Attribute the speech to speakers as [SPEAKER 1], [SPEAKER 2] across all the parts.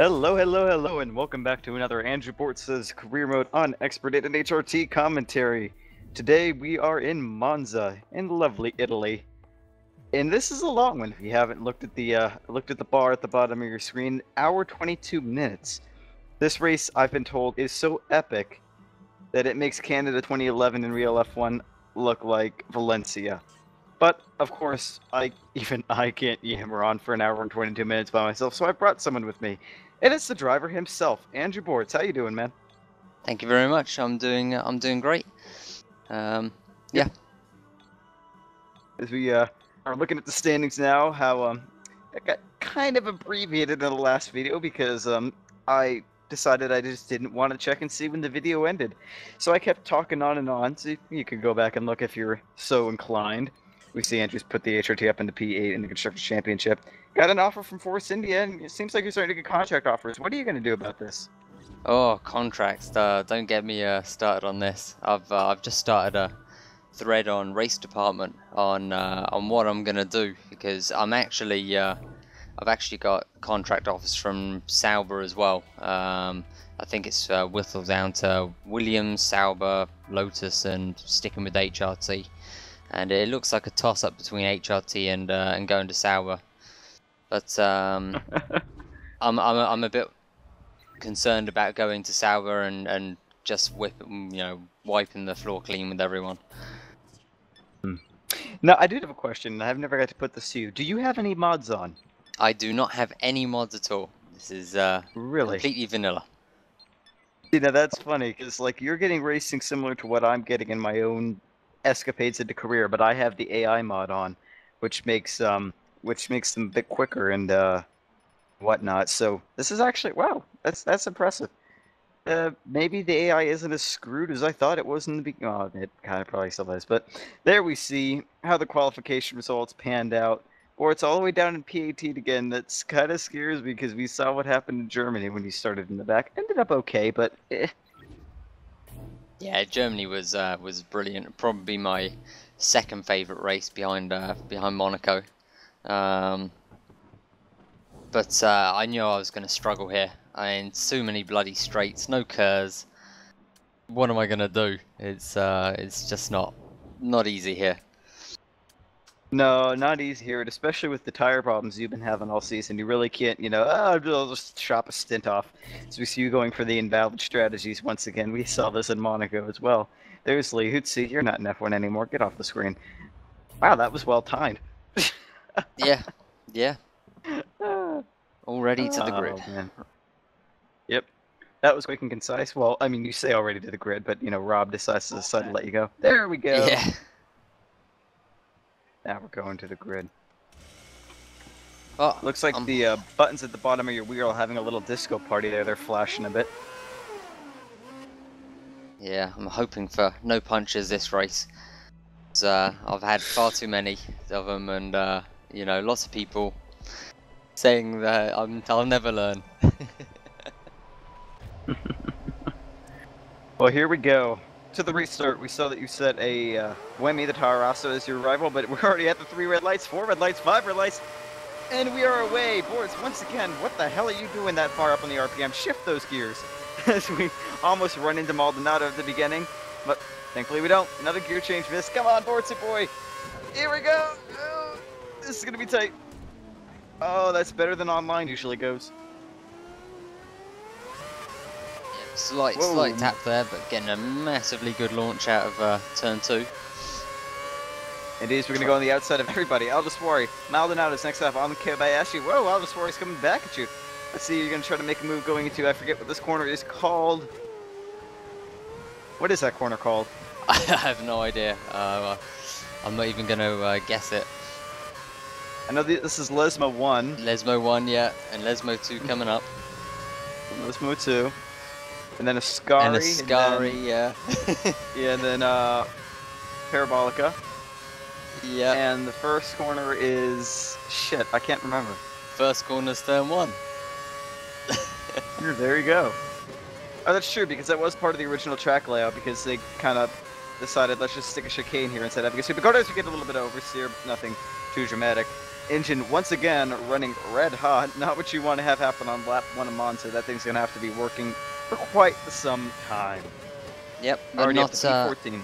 [SPEAKER 1] Hello, hello, hello, and welcome back to another Andrew Bortz's Career Mode Unexpurgated HRT commentary. Today we are in Monza, in lovely Italy, and this is a long one. If you haven't looked at the bar at the bottom of your screen, hour 22 minutes. This race, I've been told, is so epic that it makes Canada 2011 in real F1 look like Valencia. But, of course, even I can't yammer on for an hour and 22 minutes by myself, so I brought someone with me. And it's the driver himself, Andrew Bortz. How you doing, man?
[SPEAKER 2] Thank you very much. I'm doing great. Yeah.
[SPEAKER 1] As we are looking at the standings now, how I got kind of abbreviated in the last video because I decided I just didn't want to check and see when the video ended. So I kept talking on and on, so you can go back and look if you're so inclined. We see Andrew's put the HRT up into P8 in the Constructors' Championship. Got an offer from Force India, and it seems like you're starting to get contract offers. What are you going to do about this?
[SPEAKER 2] Oh, contracts. Don't get me started on this. I've just started a thread on race department on what I'm gonna do because I've actually got contract offers from Sauber as well. I think it's whittled down to Williams, Sauber, Lotus, and sticking with HRT. And it looks like a toss-up between HRT and going to Sauber, but I'm a bit concerned about going to Sauber and just wiping the floor clean with everyone.
[SPEAKER 1] Now, I did have a question, and I've never got to put this to you. Do you have any mods on?
[SPEAKER 2] I do not have any mods at all. This is
[SPEAKER 1] really
[SPEAKER 2] completely vanilla.
[SPEAKER 1] You know, that's funny because like you're getting racing similar to what I'm getting in my own escapades into career, but I have the AI mod on, which makes them a bit quicker and whatnot. So this is actually that's impressive. Maybe the AI isn't as screwed as I thought it was in the beginning. Oh, it kind of probably still is, but there we see how the qualification results panned out. Or it's all the way down in P18 again. That's kind of scares me because we saw what happened in Germany when he started in the back. Ended up okay, but
[SPEAKER 2] Yeah, Germany was brilliant. Probably my second favorite race behind Monaco. But I knew I was going to struggle here. So many bloody straights, no curves. What am I going to do? It's just not easy here.
[SPEAKER 1] no, not easy here, and especially with the tire problems you've been having all season. You really can't, I'll just chop a stint off. So we see you going for the invalid strategies once again. We saw this in Monaco as well. There's Lee Hootsie. You're not in F1 anymore. Get off the screen. Wow, that was well timed.
[SPEAKER 2] Yeah. Already to the grid.
[SPEAKER 1] Man. Yep. That was quick and concise. Well, I mean, you say already to the grid, but, Rob decides to let you go. There we go.
[SPEAKER 2] Yeah.
[SPEAKER 1] Now we're going to the grid.
[SPEAKER 2] Oh,
[SPEAKER 1] looks like the buttons at the bottom of your wheel are having a little disco party there. They're flashing a bit.
[SPEAKER 2] Yeah, I'm hoping for no punches this race. I've had far too many of them, and lots of people saying that I'll never learn.
[SPEAKER 1] Well, here we go. To the restart, we saw that you set a Wemi the Tarasso as your rival, but we're already at the 3 red lights, 4 red lights, 5 red lights, and we are away. Bortz, once again, what the hell are you doing that far up on the RPM? Shift those gears. As we almost run into Maldonado at the beginning, but thankfully we don't. Another gear change miss. Come on, Bortzy boy. Here we go. Oh, this is going to be tight. Oh, that's better than online usually goes.
[SPEAKER 2] Slight tap there, but getting a massively good launch out of turn 2.
[SPEAKER 1] It is. We're going to go on the outside of everybody. Aldaswari. Maldonado's next up on Kobayashi. Whoa, Aldaswari's coming back at you. Let's see, you're going to try to make a move going into, I forget what this corner is called. What is that corner called?
[SPEAKER 2] I have no idea. I'm not even going to guess it.
[SPEAKER 1] I know this is Lesmo 1.
[SPEAKER 2] Lesmo 1, yeah, and Lesmo 2 coming up.
[SPEAKER 1] Lesmo 2. And then a Scari.
[SPEAKER 2] And a Scari, yeah.
[SPEAKER 1] Yeah, and then Parabolica.
[SPEAKER 2] Yeah.
[SPEAKER 1] And the first corner is... shit, I can't remember.
[SPEAKER 2] First corner's turn 1.
[SPEAKER 1] There you go. Oh, that's true, because that was part of the original track layout, because they kind of decided, let's just stick a chicane here instead of having a supercars. We get a little bit of oversteer, nothing too dramatic. Engine once again running red hot. Not what you want to have happen on lap 1 of Monza. That thing's going to have to be working for quite some time.
[SPEAKER 2] Yep, but
[SPEAKER 1] Already
[SPEAKER 2] not
[SPEAKER 1] up to P14.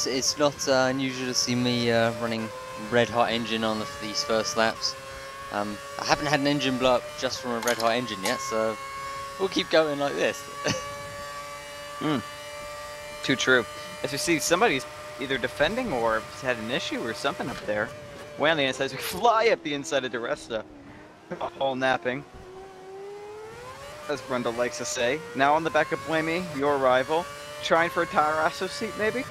[SPEAKER 2] it's not unusual to see me running red hot engine on these first laps. I haven't had an engine blow up just from a red hot engine yet, so we'll keep going like this.
[SPEAKER 1] Too true. As you see, somebody's either defending or had an issue or something up there. Way on the inside, as we fly up the inside of the Resta. All napping. As Brenda likes to say. Now on the back of Blamey, your rival. Trying for a Tarasso seat, maybe?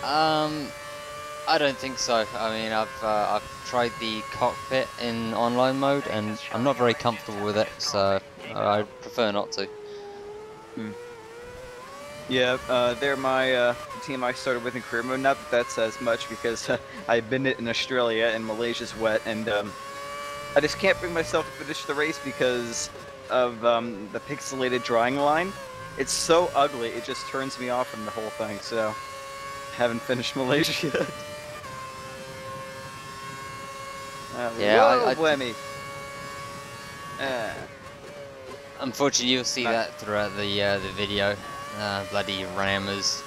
[SPEAKER 2] I don't think so. I mean, I've tried the Cockpit in online mode, and I'm not very comfortable with it, so I prefer not to.
[SPEAKER 1] Yeah, they're my team I started with in career mode. Not that that says much because I've been in Australia and Malaysia's wet, and I just can't bring myself to finish the race because of the pixelated drawing line. It's so ugly, it just turns me off from the whole thing, so haven't finished Malaysia yet.
[SPEAKER 2] Yeah,
[SPEAKER 1] Blemmy.
[SPEAKER 2] Unfortunately, you'll see that throughout the video. Bloody rammers,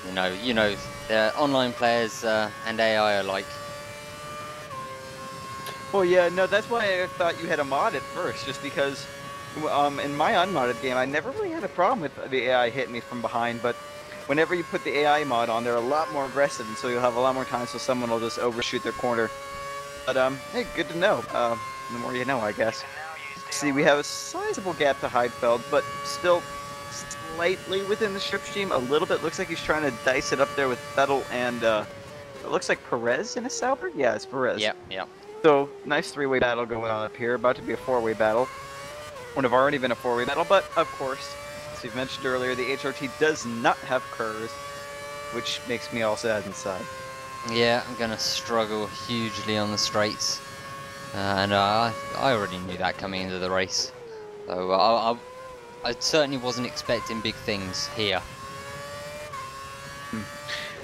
[SPEAKER 2] you know, the online players and AI alike.
[SPEAKER 1] Well, yeah, no, that's why I thought you had a mod at first, just because in my unmodded game, I never really had a problem with the AI hitting me from behind, but whenever you put the AI mod on, they're a lot more aggressive, and so you'll have a lot more times so someone will just overshoot their corner. But, hey, good to know. The more you know, I guess. See, we have a sizable gap to Heidfeld, but still slightly within the slipstream. A little bit. Looks like he's trying to dice it up there with Vettel and, it looks like Perez in a Sauber? Yeah, it's Perez.
[SPEAKER 2] Yep, yep.
[SPEAKER 1] So, nice three-way battle going on up here. About to be a four-way battle. Would have already been a four-way battle, but, of course, as you've mentioned earlier, the HRT does not have curves, which makes me all sad inside.
[SPEAKER 2] Yeah, I'm gonna struggle hugely on the straights, and I already knew that coming into the race. So I certainly wasn't expecting big things here.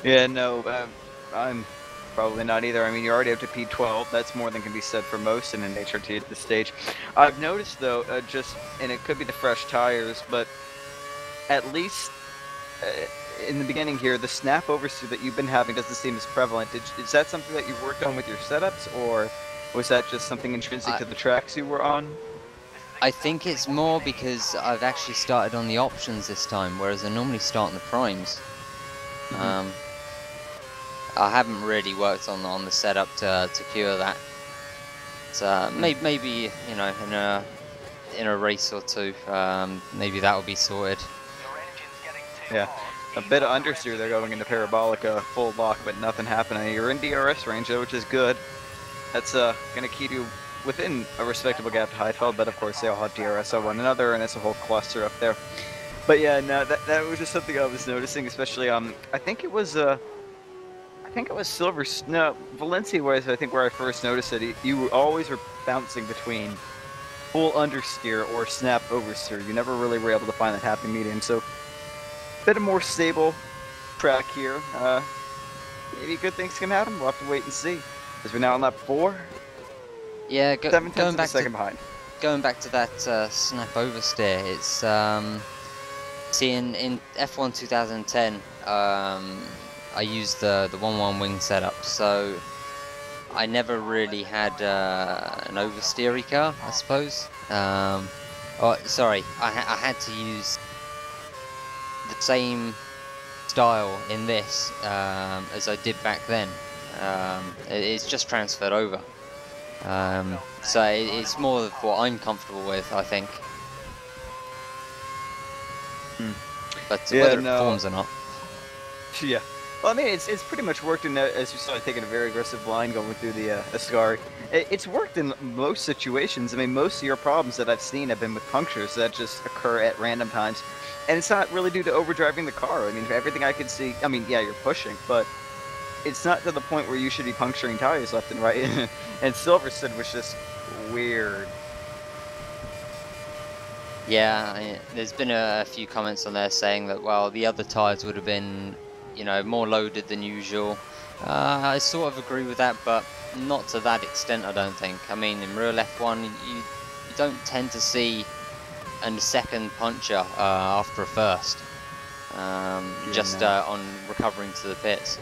[SPEAKER 1] Yeah, no, I'm probably not either. I mean, you're already up to P12. That's more than can be said for most in an HRT at this stage. I've noticed, though, and it could be the fresh tires, but at least in the beginning here, the snap oversteer that you've been having doesn't seem as prevalent. Is that something that you worked on with your setups, or was that just something intrinsic to the tracks you were on?
[SPEAKER 2] I think it's more because I've actually started on the options this time, whereas I normally start on the primes. I haven't really worked on the setup to cure that. So maybe in a race or two, maybe that will be sorted.
[SPEAKER 1] Yeah, a bit of understeer there going into Parabolica, full lock, but nothing happening. You're in DRS range though, which is good. That's gonna keep you within a respectable gap to Heidfeld, but of course they all have DRS over one another, and it's a whole cluster up there. But yeah, no, that was just something I was noticing, especially I think it was Silver. No, Valencia was I think where I first noticed it. You always were bouncing between full understeer or snap oversteer. You never really were able to find that happy medium. So a bit of more stable track here. Maybe good things can happen. We'll have to wait and see. As we're now on lap 4.
[SPEAKER 2] Yeah, going back
[SPEAKER 1] behind.
[SPEAKER 2] Going back to that snap oversteer, it's see in F1 2010 I used the 1-1 wing setup, so I never really had an oversteery car, I suppose. Oh, sorry, I had to use the same style in this as I did back then. It's just transferred over. So it's more of what I'm comfortable with, I think. But
[SPEAKER 1] yeah,
[SPEAKER 2] whether it performs or not.
[SPEAKER 1] Yeah. Well, I mean, it's pretty much worked in, as you saw, taking a very aggressive line going through the Ascari. It's worked in most situations. I mean, most of your problems that I've seen have been with punctures that just occur at random times. And it's not really due to overdriving the car. I mean, everything I could see, I mean, yeah, you're pushing, but it's not to the point where you should be puncturing tires left and right. And Silverstone was just weird.
[SPEAKER 2] Yeah, there's been a few comments on there saying that, well, the other tires would have been you know, more loaded than usual. I sort of agree with that, but not to that extent, I don't think. I mean, in real F1, you don't tend to see a second puncher after a first, on recovering to the pits.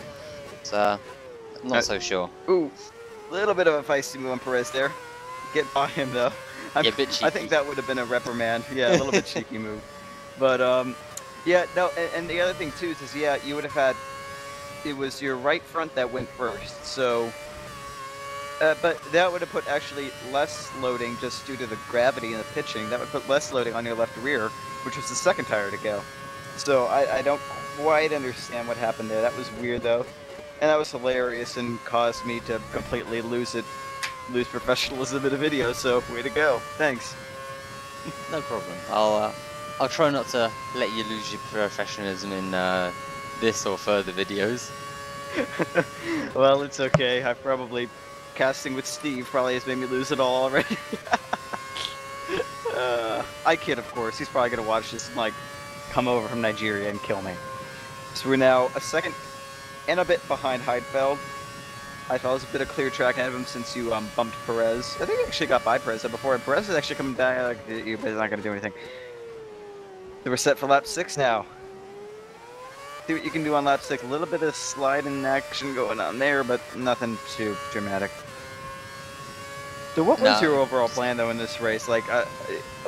[SPEAKER 2] So, I'm not so sure.
[SPEAKER 1] Ooh, little bit of a feisty move on Perez there. Get by him though.
[SPEAKER 2] Yeah, a bit cheeky.
[SPEAKER 1] I think that would have been a reprimand. Yeah, a little bit cheeky move. But yeah, no, and the other thing too is yeah, you would have had. It was your right front that went first, so. But that would have put actually less loading just due to the gravity and the pitching. That would put less loading on your left rear, which was the second tire to go. So I don't quite understand what happened there. That was weird though, and that was hilarious and caused me to completely lose professionalism in a video. So way to go. Thanks.
[SPEAKER 2] No problem. I'll try not to let you lose your professionalism in this or further videos.
[SPEAKER 1] Well, it's okay. I probably casting with Steve probably has made me lose it all already. I kid, of course. He's probably gonna watch this and like come over from Nigeria and kill me. So we're now a second and a bit behind Heidfeld. Heidfeld has a bit of clear track ahead of him since you bumped Perez. I think he actually got by Perez before, and Perez is actually coming back. You're not gonna do anything. So we're set for lap 6 now. See what you can do on lap 6. A little bit of sliding action going on there, but nothing too dramatic. So what was your overall plan though in this race? Like,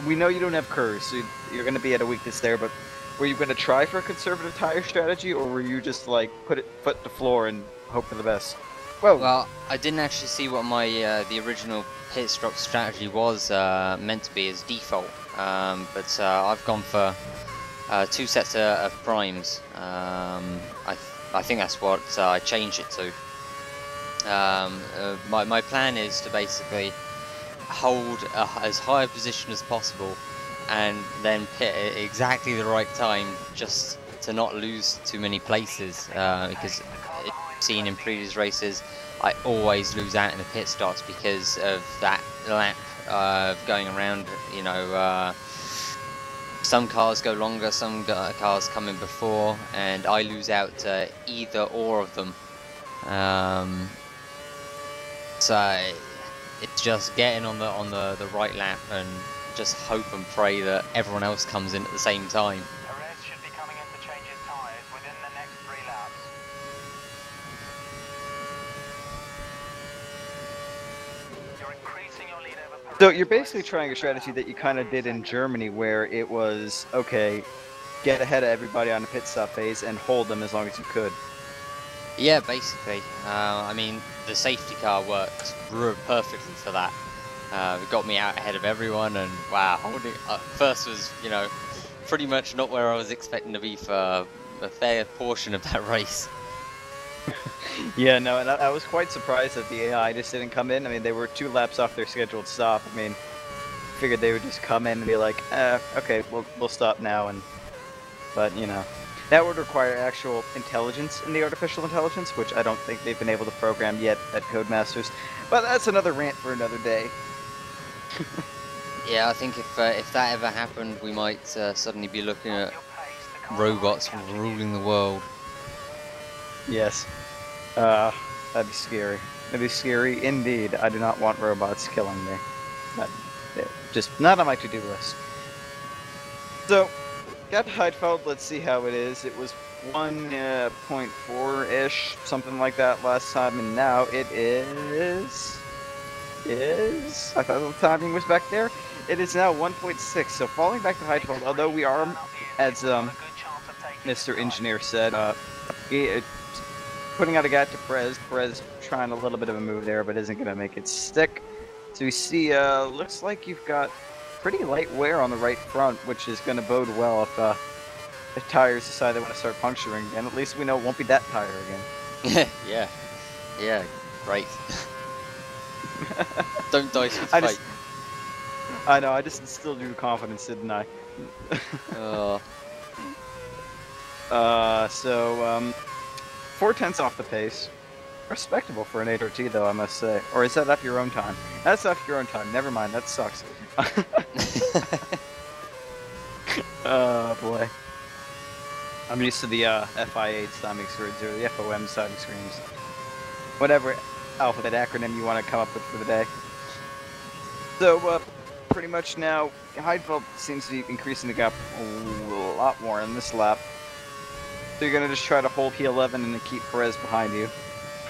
[SPEAKER 1] we know you don't have curves, so you're going to be at a weakness there, but were you going to try for a conservative tire strategy, or were you just like put it foot to floor and hope for the best?
[SPEAKER 2] Well, I didn't actually see what my the original pit stop strategy was meant to be as default, but I've gone for 2 sets of primes. I think that's what I changed it to. My plan is to basically hold as high a position as possible and then pit at exactly the right time, just to not lose too many places, because I've seen in previous races I always lose out in the pit stops because of that lap going around. You know, some cars go longer, some cars come in before, and I lose out to either or of them. So it's just getting on the right lap and just hope and pray that everyone else comes in at the same time.
[SPEAKER 3] Perez should be coming in to change his tyres within the next 3 laps. You're increasing your lead over Perez.
[SPEAKER 1] So you're basically trying a strategy that you kind of did in Germany, where it was, okay, get ahead of everybody on the pit stop phase and hold them as long as you could.
[SPEAKER 2] Yeah, basically. I mean, the safety car worked perfectly for that. It got me out ahead of everyone, and wow, first was, you know, pretty much not where I was expecting to be for a fair portion of that race.
[SPEAKER 1] Yeah, no, and I was quite surprised that the AI just didn't come in. I mean, they were 2 laps off their scheduled stop. I mean, figured they would just come in and be like, okay, we'll stop now, but you know. That would require actual intelligence in the artificial intelligence, which I don't think they've been able to program yet at Codemasters. But that's another rant for another day.
[SPEAKER 2] Yeah, I think if that ever happened, we might suddenly be looking at robots ruling the world.
[SPEAKER 1] Yes. That'd be scary. That'd be scary indeed. I do not want robots killing me. But, just not on my to-do list. So, got Heidfeld, let's see how it is. It was 1.4-ish, something like that last time, and now it is... I thought the timing was back there. It is now 1.6, so falling back to Heidfeld, although we are, as Mr. Engineer said, putting out a gap to Perez. Perez trying a little bit of a move there, but isn't going to make it stick. So we see, looks like you've got pretty light wear on the right front, which is going to bode well if tires decide they want to start puncturing, and at least we know it won't be that tire again.
[SPEAKER 2] yeah, great. Don't dice with fate.
[SPEAKER 1] I know, I just instilled you confidence, didn't I? So 4/10 off the pace. Respectable for an HRT though, I must say. Or is that off your own time? That's off your own time. Never mind, that sucks. Oh boy. I'm used to the FI8 timing screens or the FOM timing screens. Whatever alphabet acronym you want to come up with for the day. So, pretty much now, Heidfeld seems to be increasing the gap a lot more in this lap. So you're going to just try to hold P11 and then keep Perez behind you.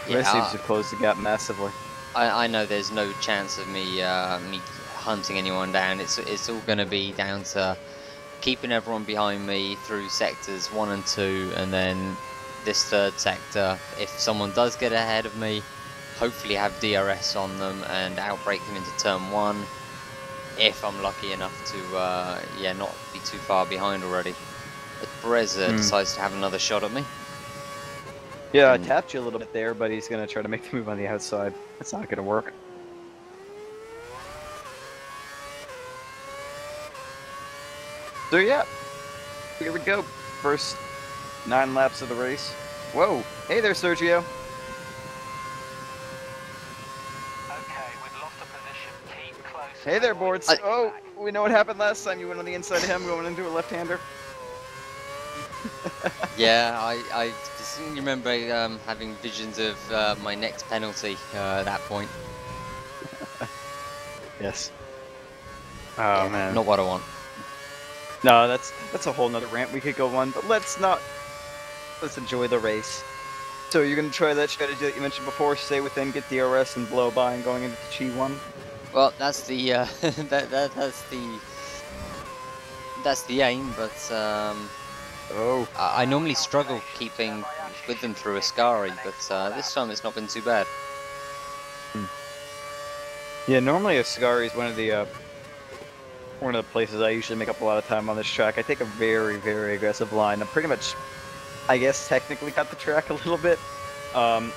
[SPEAKER 1] Perez seems to close the gap massively.
[SPEAKER 2] I know there's no chance of me me hunting anyone down. It's all going to be down to keeping everyone behind me through sectors 1 and 2, and then this third sector. If someone does get ahead of me, hopefully have DRS on them and outbrake them into turn 1. If I'm lucky enough to yeah, not be too far behind already. But Perez decides to have another shot at me.
[SPEAKER 1] Yeah, I tapped you a little bit there, but he's going to try to make the move on the outside. That's not going to work. So yeah, here we go. First 9 laps of the race. Whoa, hey there, Sergio.
[SPEAKER 3] Okay, we've lost a position. Keep close.
[SPEAKER 1] Hey there, Bortz. Oh, we know what happened last time. You went on the inside of him, going into a left-hander.
[SPEAKER 2] Yeah, I distinctly remember having visions of my next penalty at that point.
[SPEAKER 1] Yes. Oh
[SPEAKER 2] Yeah,
[SPEAKER 1] man.
[SPEAKER 2] not what I want.
[SPEAKER 1] No, that's a whole nother rant we could go on, but let's enjoy the race. So you're gonna try that strategy that you mentioned before, stay within, get DRS and blow by and going into G1?
[SPEAKER 2] Well, that's the that's the aim, but
[SPEAKER 1] Oh.
[SPEAKER 2] I normally struggle keeping with them through Ascari, but this time it's not been too bad.
[SPEAKER 1] Yeah, normally Ascari is one of the places I usually make up a lot of time on this track. I take a very, very aggressive line. I'm pretty much, I guess, technically cut the track a little bit. I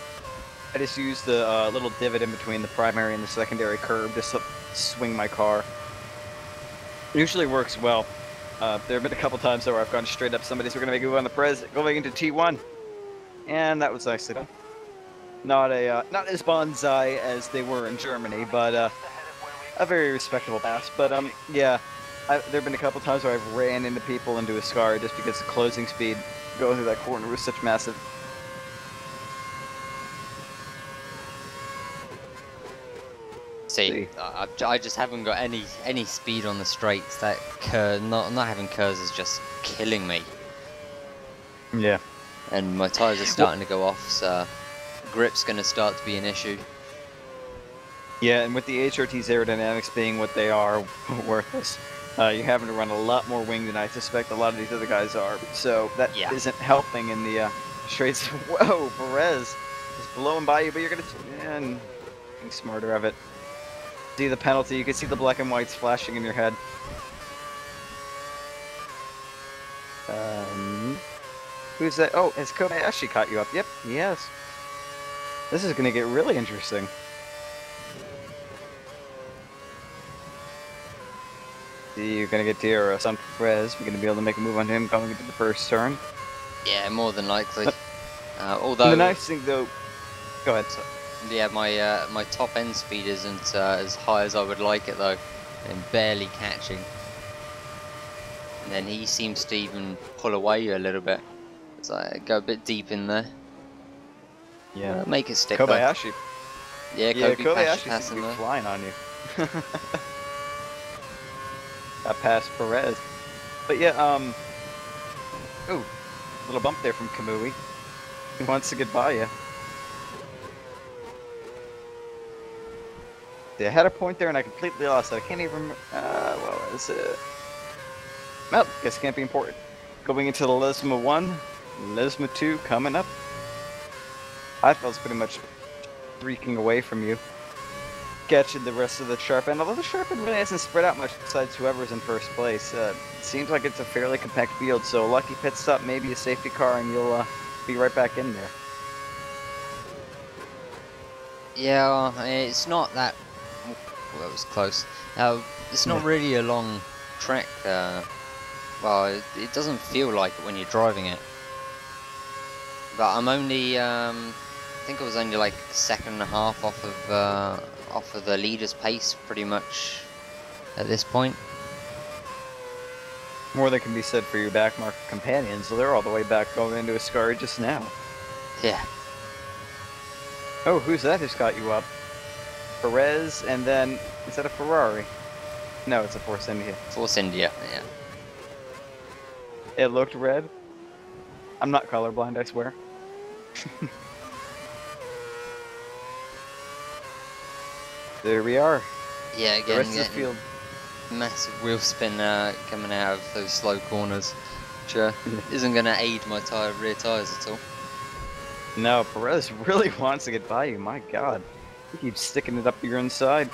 [SPEAKER 1] just use the little divot in between the primary and the secondary curb just to swing my car. It usually works well. There have been a couple times where I've gone straight up somebody, so we're going to make a move on the Perez, going into T1. And that was nicely done. Not as bonsai as they were in Germany, but a very respectable pass. But yeah, there have been a couple times where I've ran into people into Ascari just because the closing speed going through that corner was such massive.
[SPEAKER 2] See, I just haven't got any speed on the straights. That curve, not having curves is just killing me.
[SPEAKER 1] Yeah.
[SPEAKER 2] And my tyres are starting to go off, so grip's going to start to be an issue.
[SPEAKER 1] Yeah, and with the HRT's aerodynamics being what they are, worthless, you're having to run a lot more wing than I suspect a lot of these other guys are. So that isn't helping in the straights. Whoa, Perez is blowing by you, but you're going to being smarter of it. See the penalty, you can see the black and whites flashing in your head. Who's that? Oh, has Kobayashi caught you up? Yep, he has. This is going to get really interesting. See, you're going to get DRS on Perez. We're going to be able to make a move on him going into the first turn.
[SPEAKER 2] Yeah, more than likely. Although
[SPEAKER 1] the nice thing, though... Go ahead, sir.
[SPEAKER 2] Yeah, my top end speed isn't as high as I would like it though. I'm barely catching. And then he seems to even pull away a little bit. So I go a bit deep in there.
[SPEAKER 1] Yeah.
[SPEAKER 2] Make it stick.
[SPEAKER 1] Kobayashi.
[SPEAKER 2] Though. Yeah,
[SPEAKER 1] Kobayashi seems to be
[SPEAKER 2] there.
[SPEAKER 1] flying on you. That passed Perez. But yeah, ooh, little bump there from Kamui. He wants to get by you. I had a point there and I completely lost it. I can't even remember. Well, that's it. Well, guess it can't be important. Going into the Lesma 1, Lesma 2 coming up. I felt pretty much streaking away from you. Catching the rest of the sharp end, although the sharp end really hasn't spread out much besides whoever's in first place. It seems like it's a fairly compact field, so lucky pit stop, maybe a safety car, and you'll be right back in there.
[SPEAKER 2] Yeah, it's not that. Well, it was close. It's not really a long track. Well, it doesn't feel like it when you're driving it. But I'm only, I think I was only like a second and a half off of the leader's pace, pretty much, at this point.
[SPEAKER 1] More than can be said for your backmarker companions. They're all the way back going into Ascari just now.
[SPEAKER 2] Yeah.
[SPEAKER 1] Oh, who's that who's got you up? Perez, and then... Is that a Ferrari? No, it's a Force India.
[SPEAKER 2] Force India, yeah.
[SPEAKER 1] It looked red. I'm not colorblind, I swear. There we are.
[SPEAKER 2] Yeah,
[SPEAKER 1] The
[SPEAKER 2] again,
[SPEAKER 1] rest of the field.
[SPEAKER 2] massive wheel spin coming out of those slow corners, which isn't going to aid my rear tyres at all.
[SPEAKER 1] No, Perez really wants to get by you, my god. He keeps sticking it up your inside.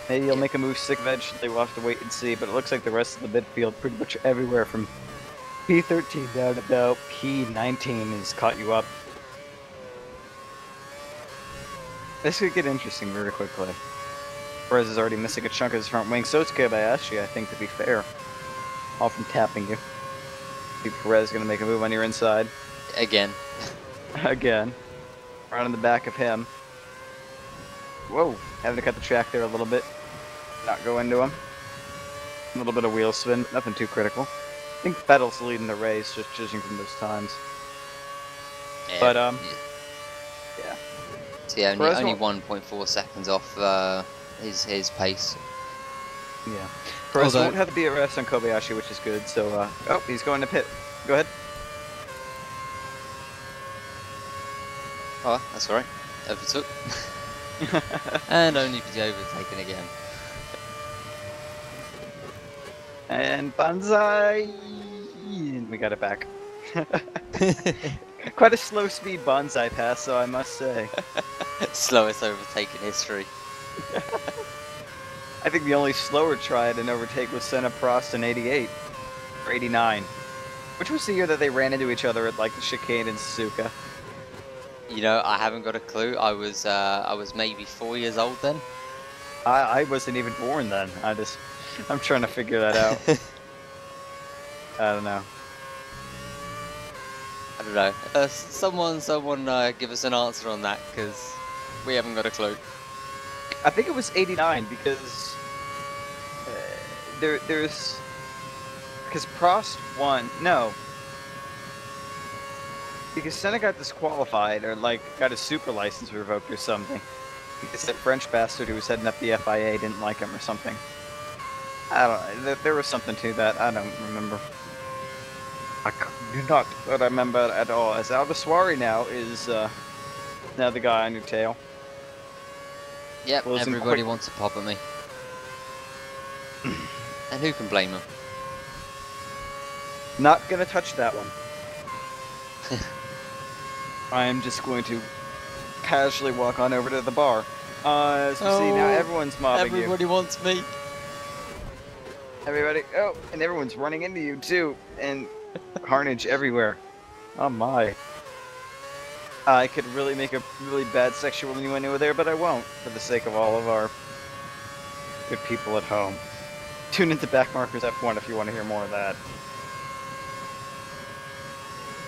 [SPEAKER 1] Maybe he'll make a move stick eventually, we'll have to wait and see, but it looks like the rest of the midfield, pretty much everywhere from P13 down to about P19 has caught you up. This could get interesting very quickly. Perez is already missing a chunk of his front wing, so it's Kobayashi, I think, to be fair. All from tapping you. See Perez gonna make a move on your inside.
[SPEAKER 2] Again.
[SPEAKER 1] Again. Right on the back of him. Whoa, having to cut the track there a little bit. Not go into him. A little bit of wheel spin, nothing too critical. I think Vettel's leading the race, just judging from those times.
[SPEAKER 2] Yeah,
[SPEAKER 1] But,
[SPEAKER 2] yeah. So yeah,
[SPEAKER 1] Perez
[SPEAKER 2] only
[SPEAKER 1] won't-
[SPEAKER 2] 1.4 seconds off his pace.
[SPEAKER 1] Yeah. Perez
[SPEAKER 2] Although-
[SPEAKER 1] won't have the BRS on Kobayashi, which is good, so, oh, he's going to pit. Go ahead.
[SPEAKER 2] Oh, that's alright. Overtook. And only to be overtaken again.
[SPEAKER 1] And Banzai! We got it back. Quite a slow speed Banzai pass, though, I must say.
[SPEAKER 2] Slowest overtake in history.
[SPEAKER 1] I think the only slower try at an overtake was Senna Prost in 88. Or 89. Which was the year that they ran into each other at, like, the chicane in Suzuka.
[SPEAKER 2] You know, I haven't got a clue. I was maybe 4 years old then.
[SPEAKER 1] I wasn't even born then. I'm trying to figure that out. I don't know.
[SPEAKER 2] I don't know. Someone give us an answer on that, because we haven't got a clue.
[SPEAKER 1] I think it was 89 because there's because Prost won. No, because Senna got disqualified or like got his super license revoked or something. Because that French bastard who was heading up the FIA didn't like him or something. I don't know. There was something to that. I don't remember. I do not remember at all. As Aldaswari now is now the guy on your tail.
[SPEAKER 2] Yep,
[SPEAKER 1] Closing
[SPEAKER 2] everybody
[SPEAKER 1] quick.
[SPEAKER 2] wants to pop at me. And who can blame them?
[SPEAKER 1] Not gonna touch that one. I am just going to casually walk on over to the bar. As we see now, everyone's mobbing you.
[SPEAKER 2] Everybody wants me.
[SPEAKER 1] Everybody, oh, and everyone's running into you too, and carnage everywhere. Oh my. I could really make a really bad sexual innuendo there, but I won't, for the sake of all of our good people at home. Tune into Backmarkers F1 if you want to hear more of that.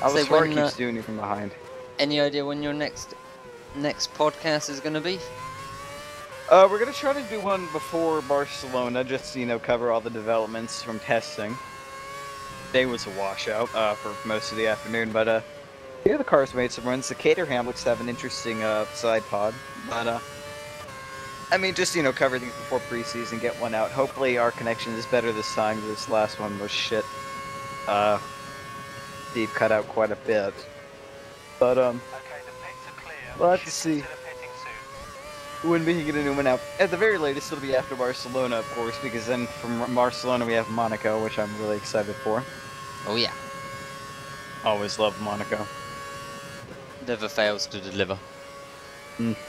[SPEAKER 1] I was swear
[SPEAKER 2] when,
[SPEAKER 1] keeps doing you from behind.
[SPEAKER 2] Any idea when your next podcast is gonna be?
[SPEAKER 1] We're gonna try to do one before Barcelona, just to, cover all the developments from testing. Day was a washout for most of the afternoon, but yeah, the cars made some runs. The Caterham looks to have an interesting side pod, but I mean, just cover things before preseason, get one out. Hopefully, our connection is better this time. This last one was shit. Steve cut out quite a bit, but
[SPEAKER 3] Okay, the pits are clear.
[SPEAKER 1] We'll have to
[SPEAKER 3] Shift
[SPEAKER 1] see.
[SPEAKER 3] into the pitting soon.
[SPEAKER 1] when we can get a new one out. At the very latest, it'll be after Barcelona, of course, because then from Barcelona we have Monaco, which I'm really excited for.
[SPEAKER 2] Oh yeah.
[SPEAKER 1] Always love Monaco.
[SPEAKER 2] Never fails to deliver.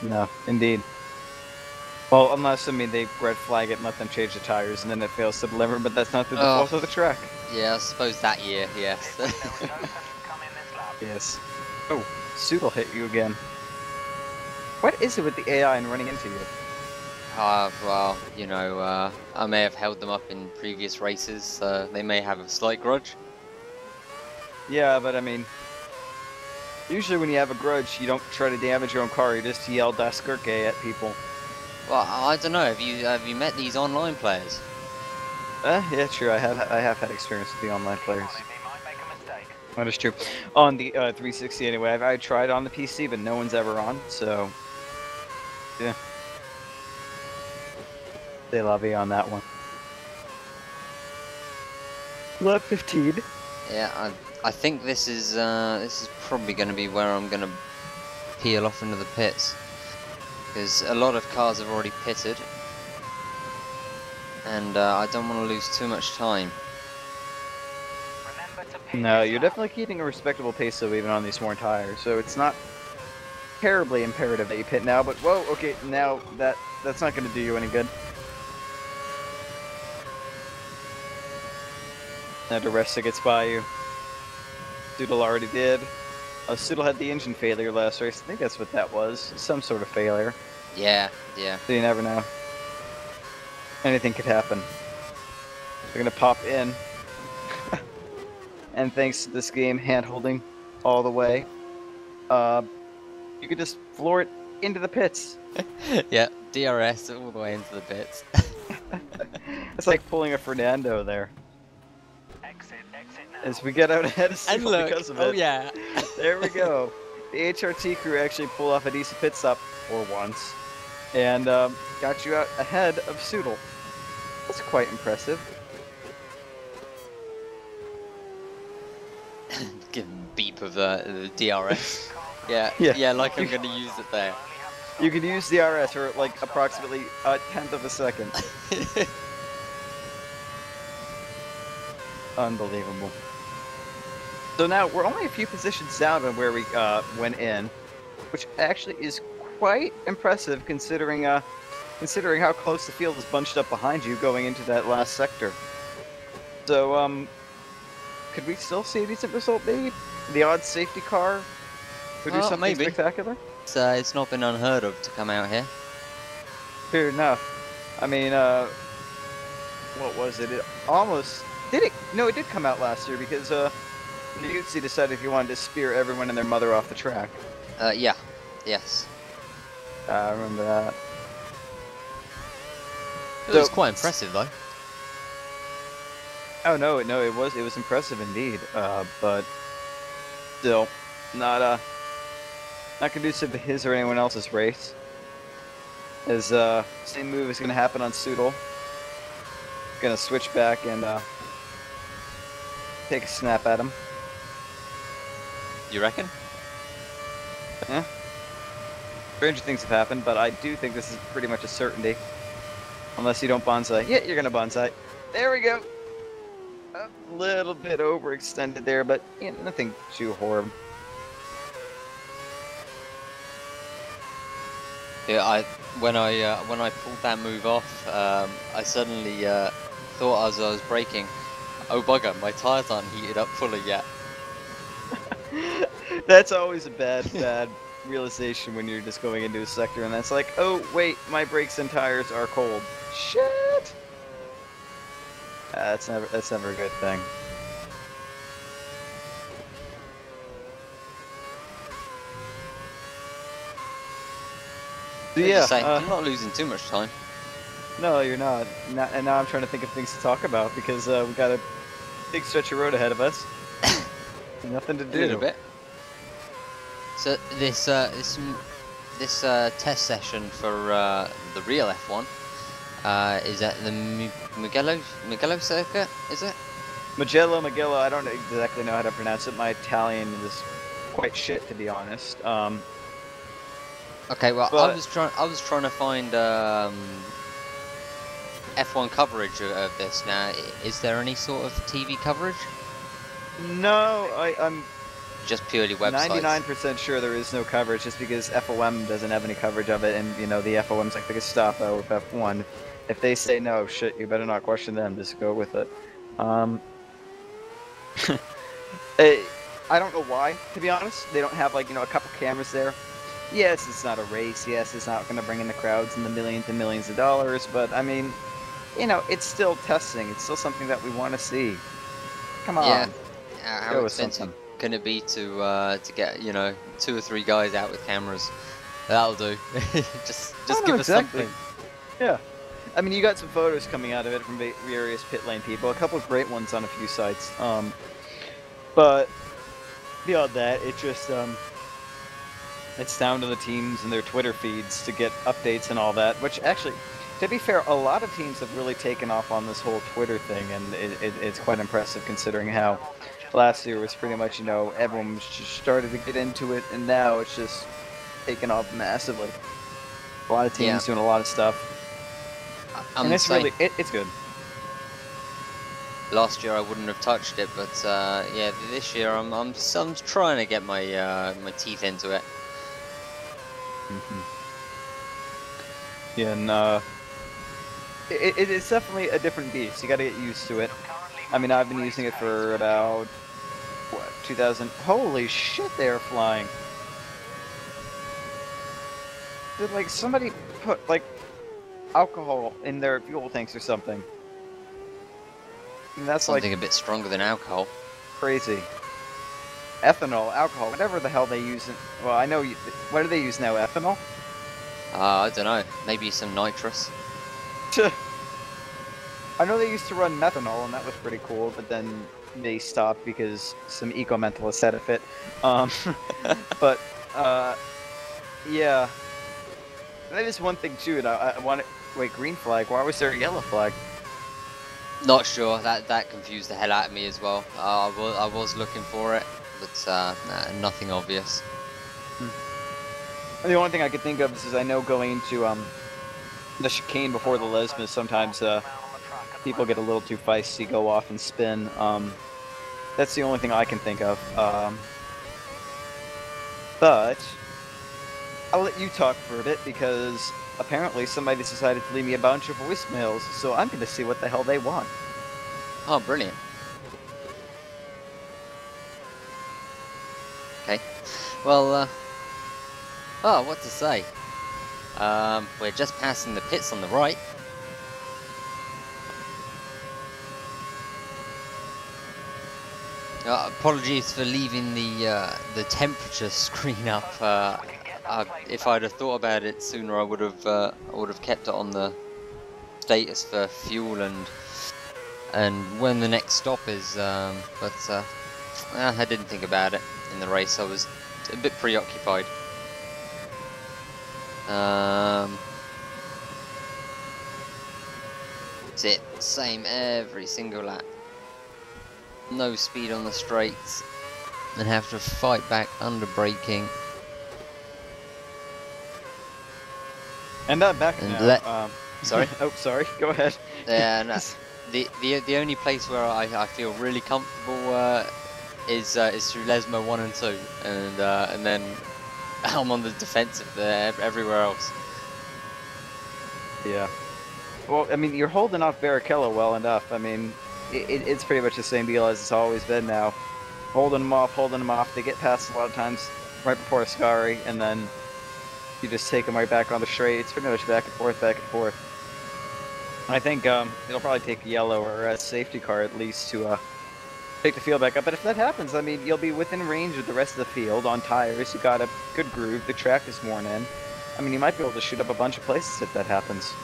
[SPEAKER 1] No, indeed. Well, unless, they red flag it and let them change the tires, and then it fails to deliver, but that's not the default of the track.
[SPEAKER 2] Yeah, I suppose that year, yes.
[SPEAKER 3] There was no pressure to come in this lap.
[SPEAKER 1] Yes. Oh, Suit hit you again. What is it with the AI and running into you?
[SPEAKER 2] Well, I may have held them up in previous races. They may have a slight grudge.
[SPEAKER 1] Yeah, but usually when you have a grudge, you don't try to damage your own car, you just yell Das Gurke at people.
[SPEAKER 2] Well, I don't know. Have you met these online players?
[SPEAKER 1] Yeah, true. I have had experience with the online players.
[SPEAKER 3] They might make a mistake.
[SPEAKER 1] That is true. On the 360 anyway. I tried on the PC, but no one's ever on. So yeah, they love you on that one. Lap 15.
[SPEAKER 2] Yeah, I think this is probably going to be where I'm going to peel off into the pits, because a lot of cars have already pitted, and I don't want to lose too much time.
[SPEAKER 3] Remember to pin
[SPEAKER 1] No, you're
[SPEAKER 3] yourself.
[SPEAKER 1] definitely keeping a respectable pace though, even on these worn tires. So it's not terribly imperative that you pit now. But whoa, okay, now that's not going to do you any good. Now the rest gets by you. Doodle already did. Soodle had the engine failure last race. I think that's what that was. Some sort of failure.
[SPEAKER 2] Yeah.
[SPEAKER 1] So you never know. Anything could happen. They're gonna pop in. And thanks to this game hand-holding all the way, you could just floor it into the pits.
[SPEAKER 2] Yeah, DRS all the way into the pits.
[SPEAKER 1] It's like pulling a Fernando there.
[SPEAKER 3] Exit now.
[SPEAKER 1] As we get out ahead of
[SPEAKER 2] And
[SPEAKER 1] Soodle
[SPEAKER 2] look,
[SPEAKER 1] because of it.
[SPEAKER 2] oh yeah.
[SPEAKER 1] There we go. The HRT crew actually pulled off a decent pit stop for once, and got you out ahead of Soodle. That's quite impressive.
[SPEAKER 2] Give him a beep of the DRS.
[SPEAKER 1] Yeah.
[SPEAKER 2] Yeah, like I'm going to use it there.
[SPEAKER 1] You could use the RS for like approximately a tenth of a second. Unbelievable. So now we're only a few positions down from where we went in, which actually is quite impressive considering considering how close the field is bunched up behind you going into that last sector. So could we still see a decent result, maybe? The odd safety car would do
[SPEAKER 2] Well,
[SPEAKER 1] something
[SPEAKER 2] maybe.
[SPEAKER 1] spectacular?
[SPEAKER 2] It's not been unheard of to come out here.
[SPEAKER 1] Fair enough. I mean, what was it? It almost did it. No, it did come out last year because Newtsy decided if you wanted to spear everyone and their mother off the track.
[SPEAKER 2] Yeah. Yes.
[SPEAKER 1] I remember that.
[SPEAKER 2] It was
[SPEAKER 1] So-
[SPEAKER 2] quite impressive though.
[SPEAKER 1] Oh no, it was impressive indeed. But still, not conducive to his or anyone else's race. As same move is gonna happen on Soodle. Gonna switch back and take a snap at him.
[SPEAKER 2] You reckon?
[SPEAKER 1] Yeah. Stranger things have happened, but I do think this is pretty much a certainty. Unless you don't bonsai. Yeah, you're gonna bonsai. There we go. A little bit overextended there, but yeah, nothing too horrible.
[SPEAKER 2] Yeah, when I pulled that move off, I suddenly thought as I was braking, oh bugger, my tires aren't heated up fully yet.
[SPEAKER 1] That's always a bad realization when you're just going into a sector and that's like, oh wait, my brakes and tires are cold. Shit. That's never a good thing. So
[SPEAKER 2] As you
[SPEAKER 1] yeah,
[SPEAKER 2] say, I'm not losing too much time.
[SPEAKER 1] no, you're not. And now I'm trying to think of things to talk about because we got a big stretch of road ahead of us. Nothing to
[SPEAKER 2] A
[SPEAKER 1] do.
[SPEAKER 2] little bit. So this test session for the real F1 is at the Mugello circuit, is it?
[SPEAKER 1] Magello, I don't exactly know how to pronounce it. My Italian is quite shit, to be honest.
[SPEAKER 2] Okay, well,
[SPEAKER 1] But-
[SPEAKER 2] I was trying to find F1 coverage of this. Now, is there any sort of TV coverage?
[SPEAKER 1] No, I'm
[SPEAKER 2] Just purely websites.
[SPEAKER 1] 99% sure there is no coverage, just because FOM doesn't have any coverage of it, and you know the FOM's like the Gestapo of F1. If they say no, shit, you better not question them. Just go with it. I don't know why, to be honest. They don't have like a couple cameras there. Yes, it's not a race. Yes, it's not going to bring in the crowds and the millions and millions of dollars. But I mean, it's still testing. It's still something that we want to see. Come on.
[SPEAKER 2] Yeah.
[SPEAKER 1] Go
[SPEAKER 2] How
[SPEAKER 1] with
[SPEAKER 2] expensive
[SPEAKER 1] something.
[SPEAKER 2] can it be to get 2 or 3 guys out with cameras? That'll do. just
[SPEAKER 1] Oh, no,
[SPEAKER 2] give us
[SPEAKER 1] exactly.
[SPEAKER 2] something.
[SPEAKER 1] Yeah. I mean, you got some photos coming out of it from various pit lane people. A couple of great ones on a few sites. But beyond that, it just it's down to the teams and their Twitter feeds to get updates and all that. Which actually, to be fair, a lot of teams have really taken off on this whole Twitter thing, and it's quite impressive considering how last year was pretty much, you know, everyone just started to get into it, and now it's just taken off massively. A lot of teams doing a lot of stuff. And it's really, it's good.
[SPEAKER 2] Last year I wouldn't have touched it, but yeah, this year I'm trying to get my my teeth into it.
[SPEAKER 1] Yeah, and it's definitely a different beast. You got to get used to it. I mean, I've been using it for about what, 2000. Holy shit, they are flying. Did like somebody put like alcohol in their fuel tanks or something? And that's
[SPEAKER 2] Something
[SPEAKER 1] like
[SPEAKER 2] a bit stronger than alcohol.
[SPEAKER 1] crazy. Ethanol, alcohol, whatever the hell they use. Well, I know. What do they use now? Ethanol?
[SPEAKER 2] I don't know. Maybe some nitrous.
[SPEAKER 1] I know they used to run methanol, and that was pretty cool, but then they stopped because some eco-mentalists said a fit. But yeah, that is one thing too. And I want to wait. Green flag. Why was there a yellow flag?
[SPEAKER 2] Not sure. That confused the hell out of me as well. I was looking for it, but nah, nothing obvious.
[SPEAKER 1] And the only thing I could think of is I know going into the chicane before the Lesmas, sometimes people get a little too feisty, go off and spin. That's the only thing I can think of. But I'll let you talk for a bit because apparently somebody decided to leave me a bunch of voicemails, so I'm going to see what the hell they want.
[SPEAKER 2] Oh, brilliant. Okay. Well, oh, what to say? We're just passing the pits on the right. Apologies for leaving the temperature screen up. If I'd have thought about it sooner, I would have kept it on the status for fuel and when the next stop is. But I didn't think about it in the race. I was a bit preoccupied. That's it. Same every single lap. No speed on the straights, and have to fight back under braking.
[SPEAKER 1] And that back
[SPEAKER 2] And
[SPEAKER 1] now.
[SPEAKER 2] Sorry.
[SPEAKER 1] Oh, sorry. Go ahead.
[SPEAKER 2] Yeah, no. The only place where I feel really comfortable is through Lesmo 1 and 2, and then I'm on the defensive there everywhere else.
[SPEAKER 1] Yeah. Well, I mean, you're holding off Barrichello well enough. I mean, it's pretty much the same deal as it's always been now. Holding them off. They get past a lot of times right before Ascari, and then you just take them right back on the straight. It's pretty much back and forth, back and forth. I think it'll probably take a yellow or a safety car at least to pick the field back up. But if that happens, I mean, you'll be within range of the rest of the field on tires. You got a good groove. The track is worn in. I mean, you might be able to shoot up a bunch of places if that happens.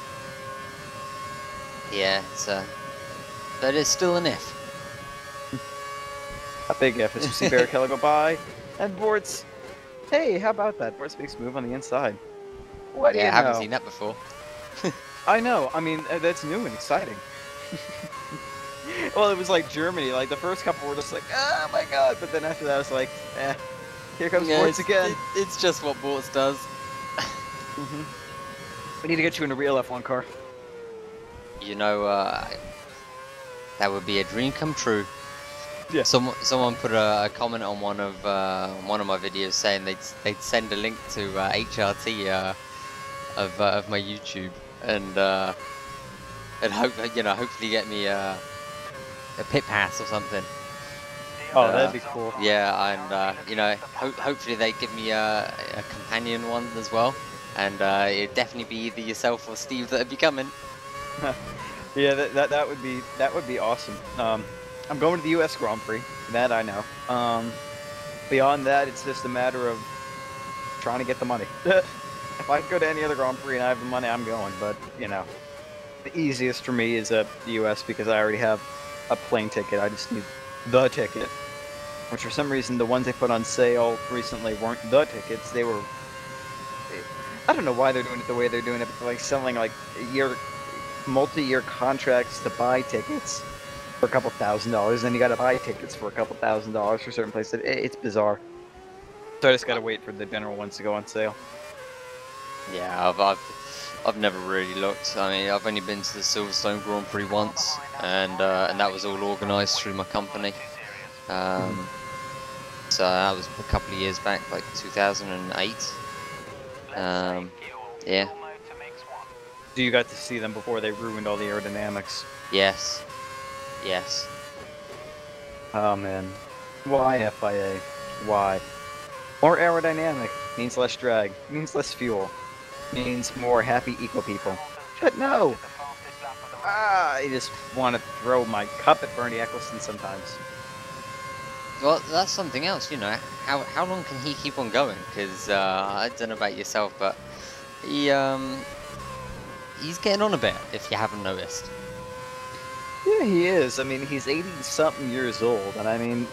[SPEAKER 2] Yeah, but it's still an if.
[SPEAKER 1] A big if. As you see Barrichello go by, and Bortz. Hey, how about that? Bortz makes a move on the inside. What do you know?
[SPEAKER 2] I haven't seen that before.
[SPEAKER 1] I know. I mean, that's new and exciting. Well, it was like Germany. Like the first couple were just like, oh my god, but then after that, I was like, here comes Bortz again.
[SPEAKER 2] It's just what Bortz does.
[SPEAKER 1] We need to get you in a real F1 car.
[SPEAKER 2] You know, that would be a dream come true.
[SPEAKER 1] Yeah.
[SPEAKER 2] Someone put a comment on one of my videos saying they'd send a link to HRT of my YouTube and hopefully get me a pit pass or something.
[SPEAKER 1] Oh, that'd be cool.
[SPEAKER 2] Yeah, and hopefully they give me a companion one as well, and it'd definitely be either yourself or Steve that'd be coming.
[SPEAKER 1] Yeah, that would be awesome. I'm going to the U.S. Grand Prix. That I know. Beyond that, it's just a matter of trying to get the money. If I could go to any other Grand Prix and I have the money, I'm going. But you know, the easiest for me is a US because I already have a plane ticket. I just need the ticket. Which for some reason the ones they put on sale recently weren't the tickets. They were. I don't know why they're doing it the way they're doing it, but they're like selling like multi-year contracts to buy tickets for a couple $1,000s. Then you got to buy tickets for a couple $1,000s for certain places. It's bizarre. So I just gotta wait for the general ones to go on sale.
[SPEAKER 2] Yeah, I've never really looked. I mean, I've only been to the Silverstone Grand Prix once, and that was all organised through my company. So that was a couple of years back, like 2008. Yeah.
[SPEAKER 1] So you got to see them before they ruined all the aerodynamics.
[SPEAKER 2] Yes. Yes.
[SPEAKER 1] Oh man. Why FIA? Why? More aerodynamic means less drag, means less fuel, means more happy eco people. But no! I just want to throw my cup at Bernie Eccleston sometimes.
[SPEAKER 2] Well, that's something else, you know. How long can he keep on going? Because I don't know about yourself, but he's getting on a bit, if you haven't noticed.
[SPEAKER 1] Yeah, he is. I mean, he's 80-something years old, and I mean,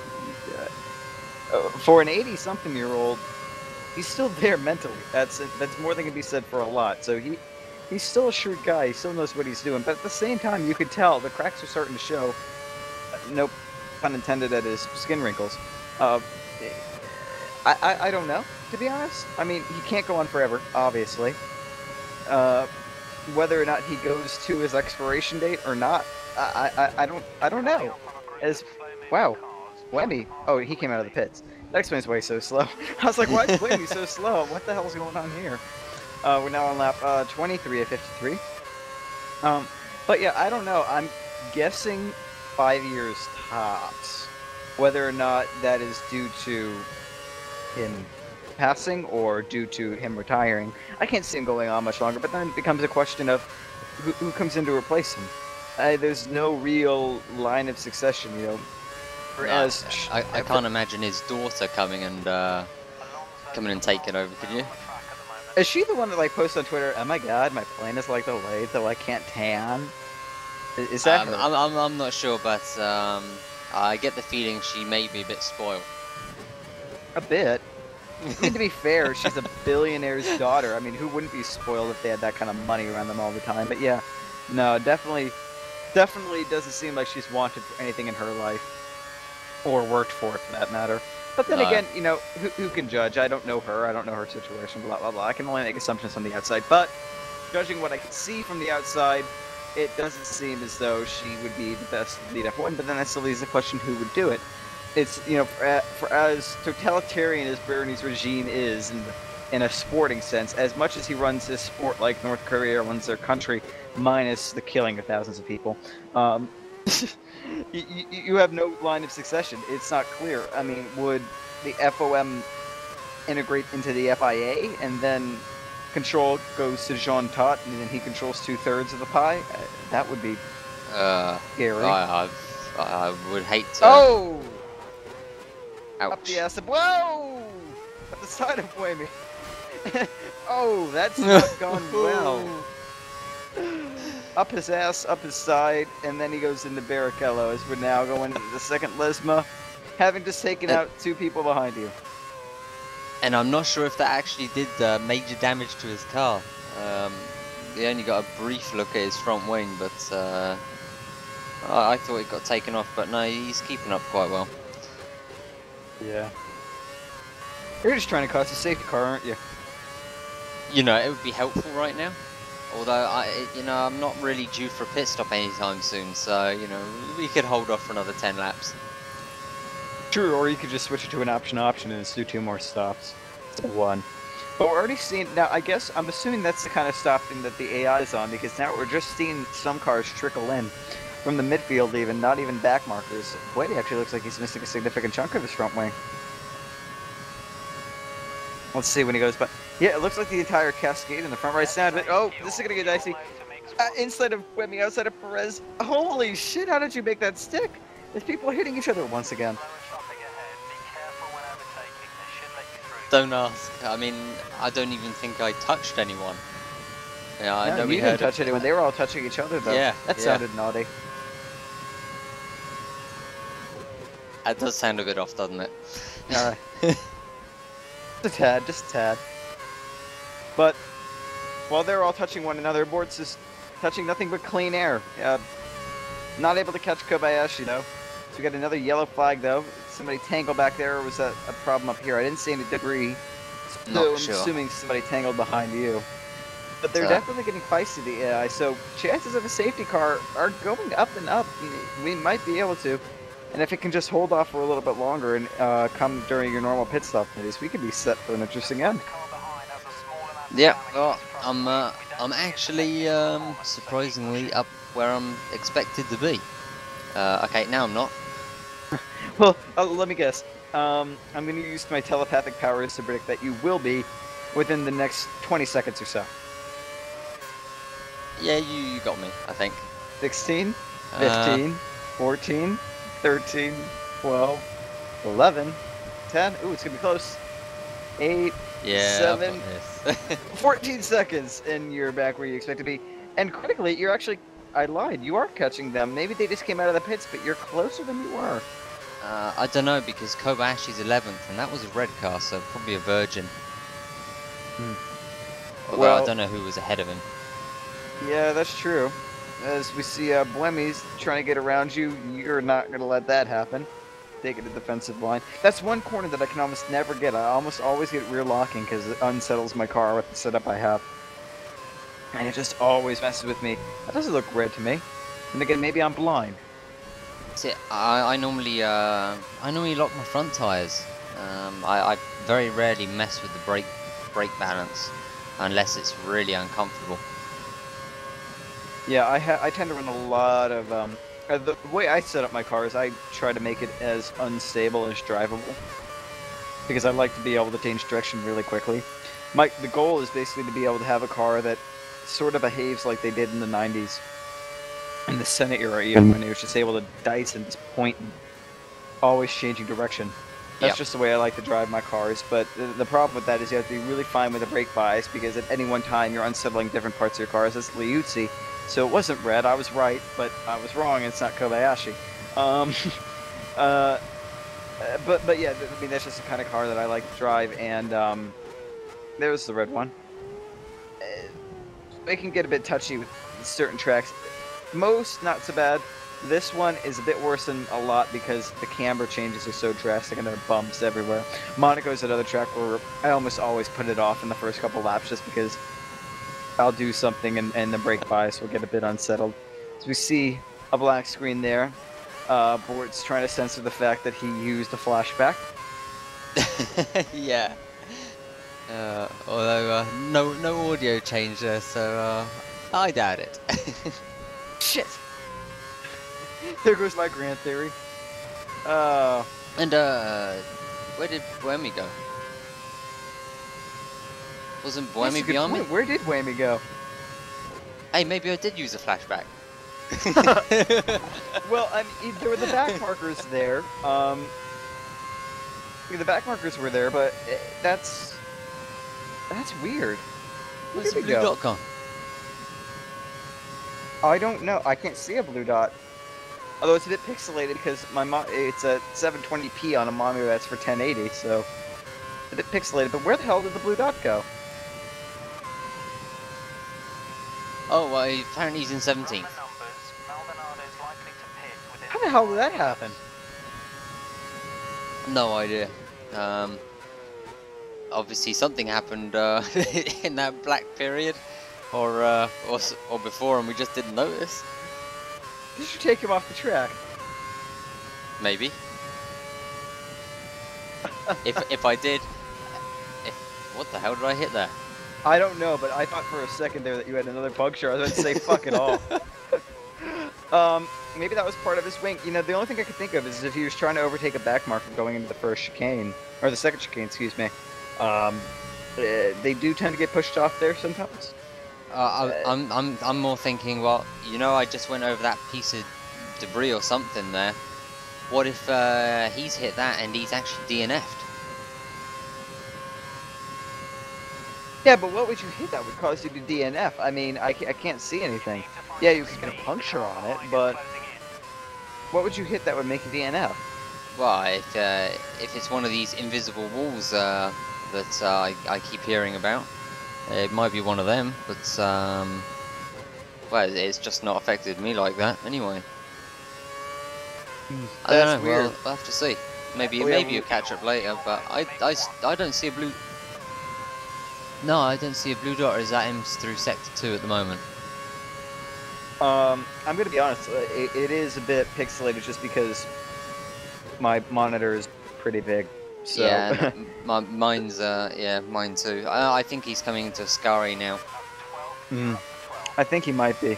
[SPEAKER 1] for an 80-something-year-old, he's still there mentally. That's more than can be said for a lot. So he's still a shrewd guy. He still knows what he's doing. But at the same time, you could tell the cracks are starting to show. No pun intended at his skin wrinkles. I don't know, to be honest. I mean, he can't go on forever, obviously. Whether or not he goes to his expiration date or not, I don't know. As wow. Wemby. Oh, he came out of the pits. That explains why he's so slow. I was like, why is Wemby so slow? What the hell's going on here? We're now on lap 23 of 53. But yeah, I don't know. I'm guessing 5 years tops. Whether or not that is due to him passing or due to him retiring, I can't see him going on much longer. But then it becomes a question of who comes in to replace him. There's no real line of succession, you know. Whereas
[SPEAKER 2] I can't imagine his daughter coming and taking over. Could you?
[SPEAKER 1] Is she the one that like posts on Twitter? Oh my God, my plane is like delayed, though I can't tan. Is that her?
[SPEAKER 2] I'm not sure, but I get the feeling she may be a bit spoiled.
[SPEAKER 1] A bit. I mean, to be fair, she's a billionaire's daughter. I mean, who wouldn't be spoiled if they had that kind of money around them all the time? But yeah, no, definitely doesn't seem like she's wanted for anything in her life. Or worked for it, for that matter. But then again, you know, who can judge? I don't know her. I don't know her situation, blah, blah, blah. I can only make assumptions from the outside. But judging what I can see from the outside, it doesn't seem as though she would be the best lead F1. But then that still leaves the question, who would do it? It's, you know, for as totalitarian as Bernie's regime is in a sporting sense, as much as he runs his sport like North Korea runs their country, minus the killing of thousands of people, you have no line of succession. It's not clear. I mean, would the FOM integrate into the FIA and then control goes to Jean Todt and then he controls 2/3 of the pie? That would be scary.
[SPEAKER 2] I would hate to.
[SPEAKER 1] Oh!
[SPEAKER 2] Ouch.
[SPEAKER 1] Up the ass of whoa! At the side of Wemby. Oh, that's not gone well. Up his ass, up his side, and then he goes into Barrichello as we're now going into the second Lesma, having just taken out 2 people behind you.
[SPEAKER 2] And I'm not sure if that actually did major damage to his car. He only got a brief look at his front wing, but I thought it got taken off, but no, he's keeping up quite well.
[SPEAKER 1] Yeah. You're just trying to cost a safety car, aren't you?
[SPEAKER 2] You know, it would be helpful right now. Although, I'm not really due for a pit stop anytime soon, so, you know, we could hold off for another 10 laps.
[SPEAKER 1] True, or you could just switch it to an option and just do 2 more stops. To 1. But we're already seeing, now I guess, I'm assuming that's the kind of stopping that the AI is on, because now we're just seeing some cars trickle in. From the midfield even, not even back markers. Wait, he actually looks like he's missing a significant chunk of his front wing. Let's see when he goes, but yeah, it looks like the entire cascade in the front right side. But oh, this is gonna get dicey. Inside of Wemby, outside of Perez. Holy shit! How did you make that stick? There's people hitting each other once again.
[SPEAKER 2] Don't ask. I mean, I don't even think I touched anyone. Yeah, I
[SPEAKER 1] No,
[SPEAKER 2] know we
[SPEAKER 1] you
[SPEAKER 2] heard
[SPEAKER 1] didn't touch
[SPEAKER 2] it.
[SPEAKER 1] anyone. They were all touching each other, though.
[SPEAKER 2] Yeah,
[SPEAKER 1] That
[SPEAKER 2] yeah.
[SPEAKER 1] sounded naughty.
[SPEAKER 2] That does sound a bit off, doesn't it?
[SPEAKER 1] Alright. Just a tad. But while they're all touching one another, Bortz is touching nothing but clean air. Not able to catch Kobayashi, though. So we got another yellow flag, though. Somebody tangled back there, or was that a problem up here? I didn't see any debris. So
[SPEAKER 2] Not
[SPEAKER 1] I'm
[SPEAKER 2] sure.
[SPEAKER 1] assuming somebody tangled behind you. But they're
[SPEAKER 2] So-
[SPEAKER 1] definitely getting feisty, the AI, so chances of a safety car are going up and up. We might be able to. And if it can just hold off for a little bit longer and come during your normal pit stop days, we could be set for an interesting end.
[SPEAKER 3] Car behind has a small amount of
[SPEAKER 2] Yeah,
[SPEAKER 3] damage
[SPEAKER 2] well,
[SPEAKER 3] to its front wing. We don't
[SPEAKER 2] I'm
[SPEAKER 3] think
[SPEAKER 2] actually surprisingly up where I'm expected to be. Okay, now I'm not.
[SPEAKER 1] Well, let me guess. I'm going to use my telepathic powers to predict that you will be within the next 20 seconds or so.
[SPEAKER 2] Yeah, you got me, I think.
[SPEAKER 1] 16,
[SPEAKER 2] Uh,
[SPEAKER 1] 15, 14, 13, 12, 11, 10. Ooh, it's going to be close. 8,
[SPEAKER 2] Yeah,
[SPEAKER 1] 7,
[SPEAKER 2] I've got this.
[SPEAKER 1] 14 seconds, and you're back where you expect to be. And critically, you're actually... I lied. You are catching them. Maybe they just came out of the pits, but you're closer than you were.
[SPEAKER 2] I don't know, because Kobayashi's 11th, and that was a red car, so probably a virgin. Although I
[SPEAKER 1] Well-
[SPEAKER 2] don't know who was ahead of him.
[SPEAKER 1] Yeah, that's true. As we see Buemi's trying to get around you, you're not going to let that happen. Taking the defensive line. That's one corner that I can almost never get. I almost always get rear locking because it unsettles my car with the setup I have. And it just always messes with me. That doesn't look red to me. And again, maybe I'm blind.
[SPEAKER 2] See, I normally lock my front tires. I very rarely mess with the brake balance unless it's really uncomfortable.
[SPEAKER 1] Yeah, I tend to run a lot of the way I set up my car is I try to make it as unstable as drivable because I like to be able to change direction really quickly. The goal is basically to be able to have a car that sort of behaves like they did in the 90s, in the Senate era, even when it was just able to dice and just point, and always changing direction. That's
[SPEAKER 2] Yep.
[SPEAKER 1] just the way I like to drive my cars. But the problem with that is you have to be really fine with the brake bias because at any one time you're unsettling different parts of your cars. That's Liuzzi. So it wasn't red, I was right, but I was wrong, it's not Kobayashi. But yeah, I mean, that's just the kind of car that I like to drive, and there's the red one. It can get a bit touchy with certain tracks. Most, not so bad. This one is a bit worse than a lot because the camber changes are so drastic and there are bumps everywhere. Monaco's another track where I almost always put it off in the first couple laps just because I'll do something and the brake bias will get a bit unsettled. So we see a black screen there. Bortz trying to censor the fact that he used a flashback.
[SPEAKER 2] Yeah. Although no audio change there, so I doubt it.
[SPEAKER 1] Shit! There goes my grand theory.
[SPEAKER 2] And where did Buemi go? Wasn't
[SPEAKER 1] That's a
[SPEAKER 2] Buemi
[SPEAKER 1] good
[SPEAKER 2] beyond me?
[SPEAKER 1] point. Where did Buemi go?
[SPEAKER 2] Hey, maybe I did use a flashback.
[SPEAKER 1] Well, I mean, there were the back markers there. Yeah, the back markers were there, but that's weird. Where
[SPEAKER 2] Where's
[SPEAKER 1] did
[SPEAKER 2] the
[SPEAKER 1] we
[SPEAKER 2] blue
[SPEAKER 1] go?
[SPEAKER 2] dot gone?
[SPEAKER 1] I don't know. I can't see a blue dot. Although it's a bit pixelated because it's a 720p on a monitor that's for 1080, so it's a bit pixelated. But where the hell did the blue dot go?
[SPEAKER 2] Oh, well, apparently he's in 17th.
[SPEAKER 3] From the numbers, Maldonado's likely to pit within
[SPEAKER 1] How the hell did that happen?
[SPEAKER 2] No idea. Obviously something happened in that black period, or before, and we just didn't notice.
[SPEAKER 1] Did you take him off the track?
[SPEAKER 2] Maybe. if I did, what the hell did I hit there?
[SPEAKER 1] I don't know, but I thought for a second there that you had another puncture. I was about to say fuck it all. Maybe that was part of his wing. You know, the only thing I could think of is if he was trying to overtake a back marker going into the first chicane, or the second chicane, excuse me. They do tend to get pushed off there sometimes.
[SPEAKER 2] I'm more thinking, well, you know, I just went over that piece of debris or something there. What if he's hit that and he's actually DNF'd?
[SPEAKER 1] Yeah, but what would you hit that would cause you to DNF? I mean, I can't see anything. Yeah, you could get a puncture on it, but what would you hit that would make you DNF?
[SPEAKER 2] Well, if it's one of these invisible walls that I keep hearing about, it might be one of them. But well, it's just not affected me like that anyway. I don't
[SPEAKER 1] That's
[SPEAKER 2] know.
[SPEAKER 1] weird.
[SPEAKER 2] Well, we'll have to see. Maybe
[SPEAKER 1] Oh, yeah,
[SPEAKER 2] maybe you'll catch up later. But I don't see a blue. No, I don't see a blue dot as that aims through sector 2 at the moment.
[SPEAKER 1] I'm gonna be honest. It is a bit pixelated just because my monitor is pretty big. So.
[SPEAKER 2] Yeah, mine's yeah, mine too. I think he's coming into Scary now.
[SPEAKER 1] I think he might be.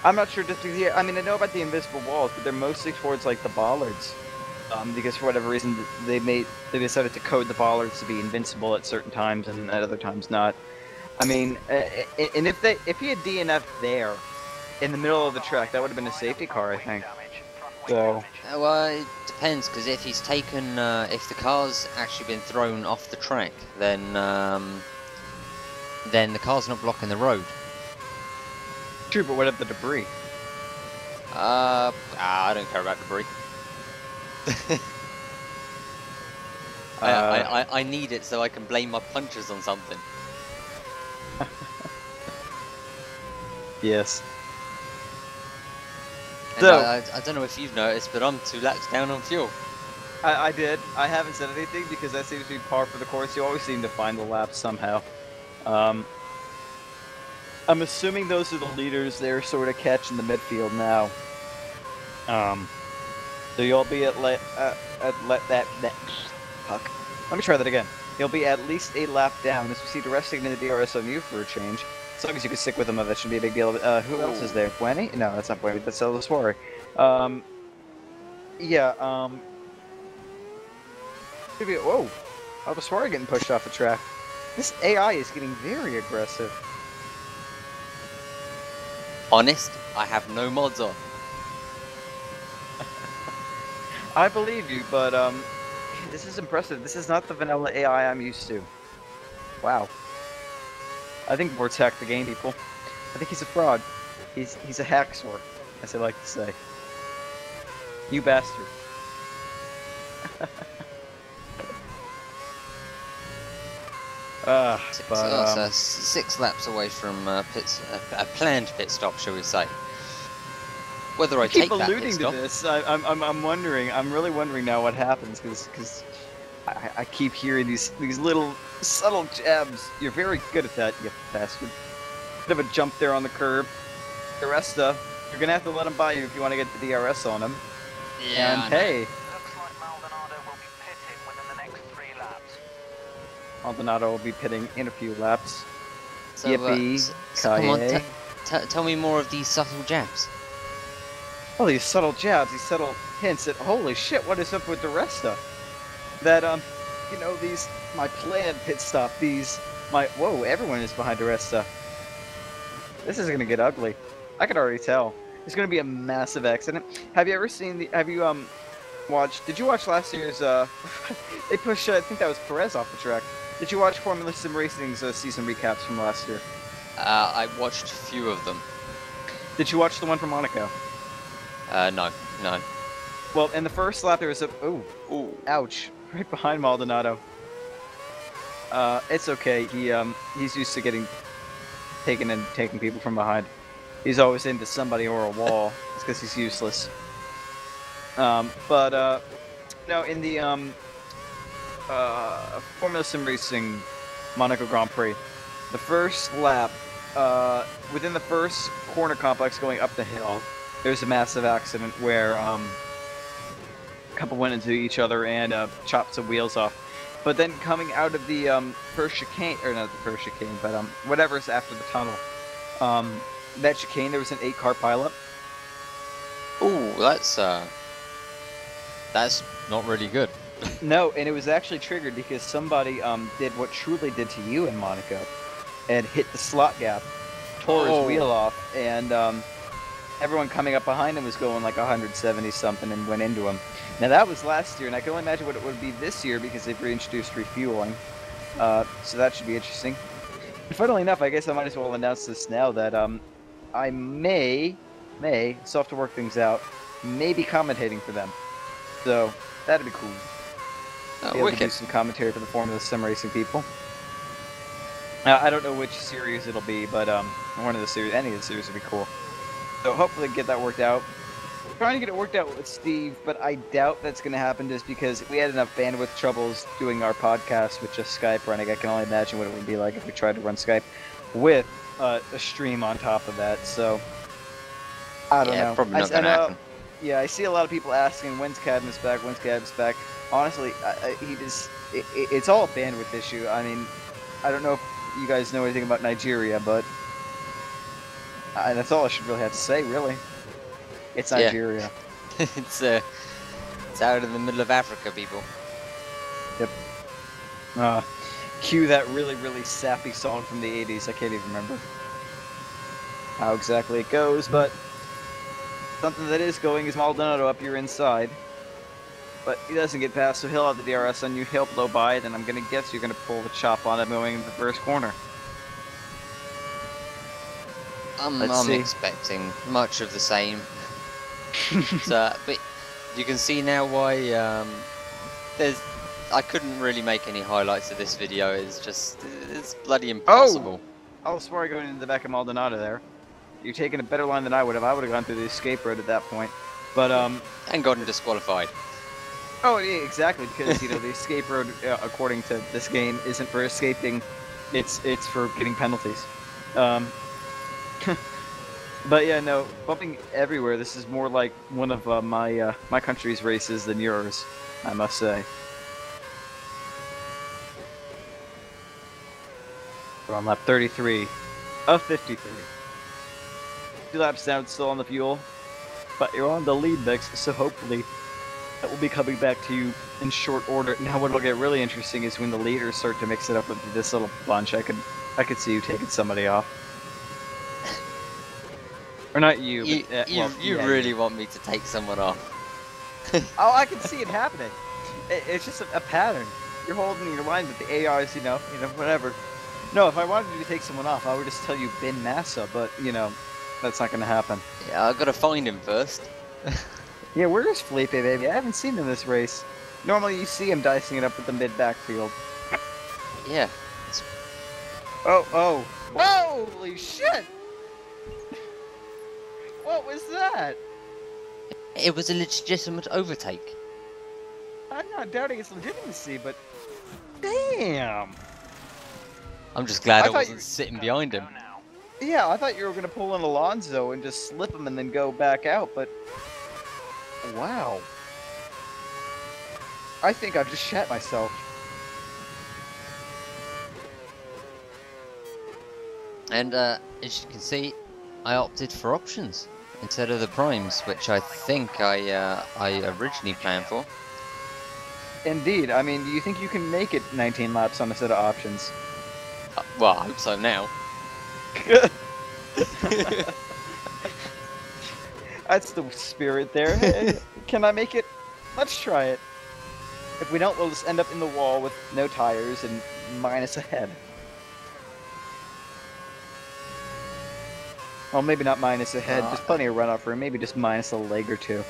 [SPEAKER 1] I'm not sure just because I mean, I know about the invisible walls, but they're mostly towards like the bollards. Because for whatever reason they decided to code the bollards to be invincible at certain times and at other times not. I mean, and if he had DNF there in the middle of the track, that would have been a safety car, I think. So.
[SPEAKER 2] Well, it depends, because if he's taken, if the car's actually been thrown off the track, then the car's not blocking the road.
[SPEAKER 1] True, but what of the debris?
[SPEAKER 2] I don't care about debris. I need it so I can blame my punches on something.
[SPEAKER 1] Yes.
[SPEAKER 2] And
[SPEAKER 1] So
[SPEAKER 2] I don't know if you've noticed, but I'm 2 laps down on fuel.
[SPEAKER 1] I did. I haven't said anything because that seems to be par for the course. You always seem to find the laps somehow. I'm assuming those are the leaders they're sort of catching the midfield now. So you'll be at fuck. Let me try that again. You'll be at least a lap down as we see the rest in the DRS on you for a change. As long as you can stick with them, that shouldn't be a big deal. Who else is there? Bueni? No, that's not Bueni. That's El Suare. Yeah. Maybe. Whoa, El Suare getting pushed off the track. This AI is getting very aggressive.
[SPEAKER 2] Honest, I have no mods on.
[SPEAKER 1] I believe you, but this is impressive. This is not the vanilla AI I'm used to. Wow. I think Bortz hacked the game, people. I think he's a fraud. He's a hacksaw, as I like to say. You bastard.
[SPEAKER 2] So 6 laps away from a planned pit stop, shall we say? Whether I take that pit
[SPEAKER 1] alluding
[SPEAKER 2] stop,
[SPEAKER 1] to this. I'm wondering. I'm really wondering now what happens because I keep hearing these little subtle jabs. You're very good at that, you bastard. Bit of a jump there on the curb. The rest you're gonna have to let him by you if you want to get the DRS on him.
[SPEAKER 2] yeah.
[SPEAKER 1] And hey,
[SPEAKER 3] Looks like Maldonado will be pitting within the next 3 laps.
[SPEAKER 1] Maldonado will be pitting in a few laps.
[SPEAKER 2] So,
[SPEAKER 1] Yippee,
[SPEAKER 2] come on,
[SPEAKER 1] Kaye.
[SPEAKER 2] tell me more of these subtle jabs.
[SPEAKER 1] Oh, these subtle jabs, these subtle hints at holy shit, what is up with the resta? That you know, these my planned pit stop, whoa, everyone is behind the resta. This is gonna get ugly. I can already tell. It's gonna be a massive accident. Have you ever seen did you watch last year's they pushed I think that was Perez off the track. Did you watch Formula Sim Racing's season recaps from last year?
[SPEAKER 2] I watched a few of them.
[SPEAKER 1] Did you watch the one from Monaco?
[SPEAKER 2] No.
[SPEAKER 1] Well, in the first lap there was ooh, ouch, right behind Maldonado. It's okay. He's used to getting taken and taking people from behind. He's always into somebody or a wall. It's because he's useless. No, in the Formula Sim Racing Monaco Grand Prix, the first lap, within the first corner complex going up the hill, there's a massive accident where a couple went into each other and chopped some wheels off. But then coming out of the first chicane, or not the first chicane, but whatever's after the tunnel, that chicane, there was an 8-car pileup.
[SPEAKER 2] Ooh, that's not really good.
[SPEAKER 1] No, and it was actually triggered because somebody did what Truly did to you in Monaco, and hit the slot gap, tore his wheel off, and everyone coming up behind him was going like 170 something and went into him. Now that was last year, and I can only imagine what it would be this year because they've reintroduced refueling. So that should be interesting. And funnily enough, I guess I might as well announce this now that I may, still have to work things out, may be commentating for them. So that'd be cool. Be able to do
[SPEAKER 2] Wicked.
[SPEAKER 1] some commentary for the Formula Sim Racing people. I don't know which series it'll be, but one of the series, any of the series would be cool. So hopefully get that worked out. Trying to get it worked out with Steve, but I doubt that's going to happen just because we had enough bandwidth troubles doing our podcast with just Skype running. I can only imagine what it would be like if we tried to run Skype with a stream on top of that. So I don't know.
[SPEAKER 2] Probably not gonna happen.
[SPEAKER 1] Yeah, I see a lot of people asking when's Cadmus back. When's Cadmus back? Honestly, it's all a bandwidth issue. I mean, I don't know if you guys know anything about Nigeria, but that's all I should really have to say. Really, it's Nigeria.
[SPEAKER 2] Yeah. it's out in the middle of Africa, people.
[SPEAKER 1] Yep. Cue that really, really sappy song from the 80s. I can't even remember how exactly it goes, but something that is going is Maldonado up your inside. But he doesn't get past, so he'll have the DRS on you, he'll blow by, then I'm going to guess you're going to pull the chop on him going into the first corner.
[SPEAKER 2] I'm
[SPEAKER 1] Let's see.
[SPEAKER 2] expecting much of the same. But you can see now why I couldn't really make any highlights of this video. It's bloody impossible.
[SPEAKER 1] Oh, sorry, going into the back of Maldonado there. You're taking a better line than I would have. I would have gone through the escape road at that point. But,
[SPEAKER 2] And gotten disqualified.
[SPEAKER 1] Oh, yeah, exactly, because, you know, the escape road, according to this game, isn't for escaping, it's for getting penalties. But yeah, no, bumping everywhere, this is more like one of my country's races than yours, I must say. We're on lap 33 of 53. 2 laps down, still on the fuel, but you're on the lead next, so hopefully that will be coming back to you in short order. Now what will get really interesting is when the leaders start to mix it up with this little bunch. I could see you taking somebody off. Or not you, but,
[SPEAKER 2] You really want me to take someone off?
[SPEAKER 1] Oh, I can see it happening. It's just a pattern. You're holding your line, but the AIs, you know, whatever. No, if I wanted you to take someone off, I would just tell you bin Massa, but, you know, that's not going to happen.
[SPEAKER 2] Yeah, I've got to find him first.
[SPEAKER 1] Yeah, where is Felipe, baby? I haven't seen him in this race. Normally you see him dicing it up with the mid-backfield.
[SPEAKER 2] Yeah.
[SPEAKER 1] Oh. Holy shit! What was that?
[SPEAKER 2] It was a legitimate overtake.
[SPEAKER 1] I'm not doubting its legitimacy, but... Damn!
[SPEAKER 2] I'm just glad I
[SPEAKER 1] thought
[SPEAKER 2] wasn't
[SPEAKER 1] you-
[SPEAKER 2] sitting behind him.
[SPEAKER 1] Yeah, I thought you were going to pull in Alonso and just slip him and then go back out, but... Wow. I think I've just shat myself.
[SPEAKER 2] And as you can see, I opted for options instead of the primes, which I think I originally planned for.
[SPEAKER 1] Indeed. I mean, do you think you can make it 19 laps on a set of options?
[SPEAKER 2] Well, I hope so now.
[SPEAKER 1] That's the spirit there. Hey, can I make it? Let's try it. If we don't, we'll just end up in the wall with no tires and minus a head. Well, maybe not minus a head, just plenty of runoff room. Maybe just minus a leg or two.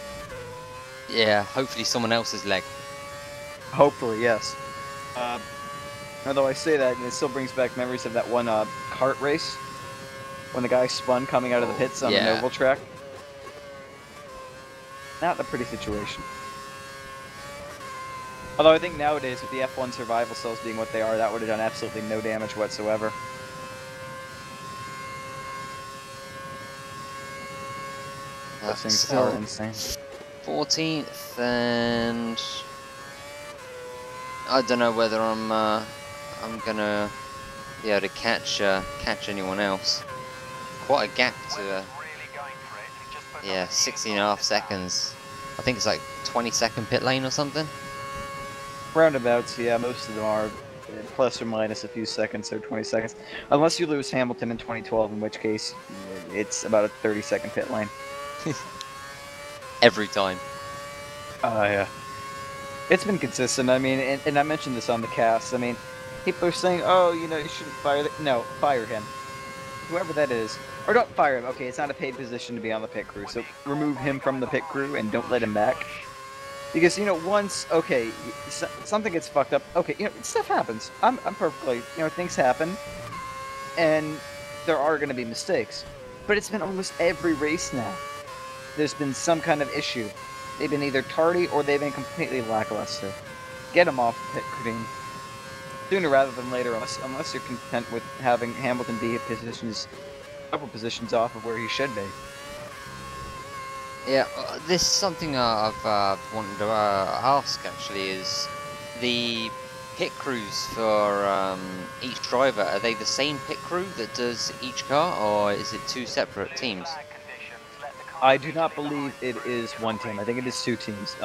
[SPEAKER 2] Yeah, hopefully someone else's leg.
[SPEAKER 1] Hopefully, yes. Although I say that, and it still brings back memories of that one kart race when the guy spun coming out of the pits on
[SPEAKER 2] yeah.
[SPEAKER 1] the oval track. Not a pretty situation. Although I think nowadays, with the F1 survival cells being what they are, that would have done absolutely no damage whatsoever. Those things
[SPEAKER 2] Still
[SPEAKER 1] are insane.
[SPEAKER 2] 14th, and I don't know whether I'm gonna be able to catch anyone else. Quite a gap to
[SPEAKER 3] Really going for it. He just put
[SPEAKER 2] yeah,
[SPEAKER 3] up the
[SPEAKER 2] 16.5 seconds. I think it's like 20-second pit lane or something.
[SPEAKER 1] Roundabouts, yeah, most of them are plus or minus a few seconds or 20 seconds. Unless you lose Hamilton in 2012, in which case it's about a 30-second pit lane.
[SPEAKER 2] Every time.
[SPEAKER 1] Yeah. It's been consistent. I mean, and I mentioned this on the cast. I mean, People are saying, oh, you know, you shouldn't fire no, fire him. Whoever that is. Or don't fire him. Okay, it's not a paid position to be on the pit crew, so remove him from the pit crew and don't let him back. Because, you know, once, okay, something gets fucked up, okay, you know, stuff happens. I'm perfectly, you know, things happen, and there are going to be mistakes. But it's been almost every race now. There's been some kind of issue. They've been either tardy or they've been completely lackluster. Get them off the pit crew sooner rather than later, unless you're content with having Hamilton be couple positions off of where he should be.
[SPEAKER 2] Yeah, this is something I've wanted to ask actually, is the pit crews for each driver, are they the same pit crew that does each car, or is it two separate teams?
[SPEAKER 1] I do not believe it is one team. I think it is two teams.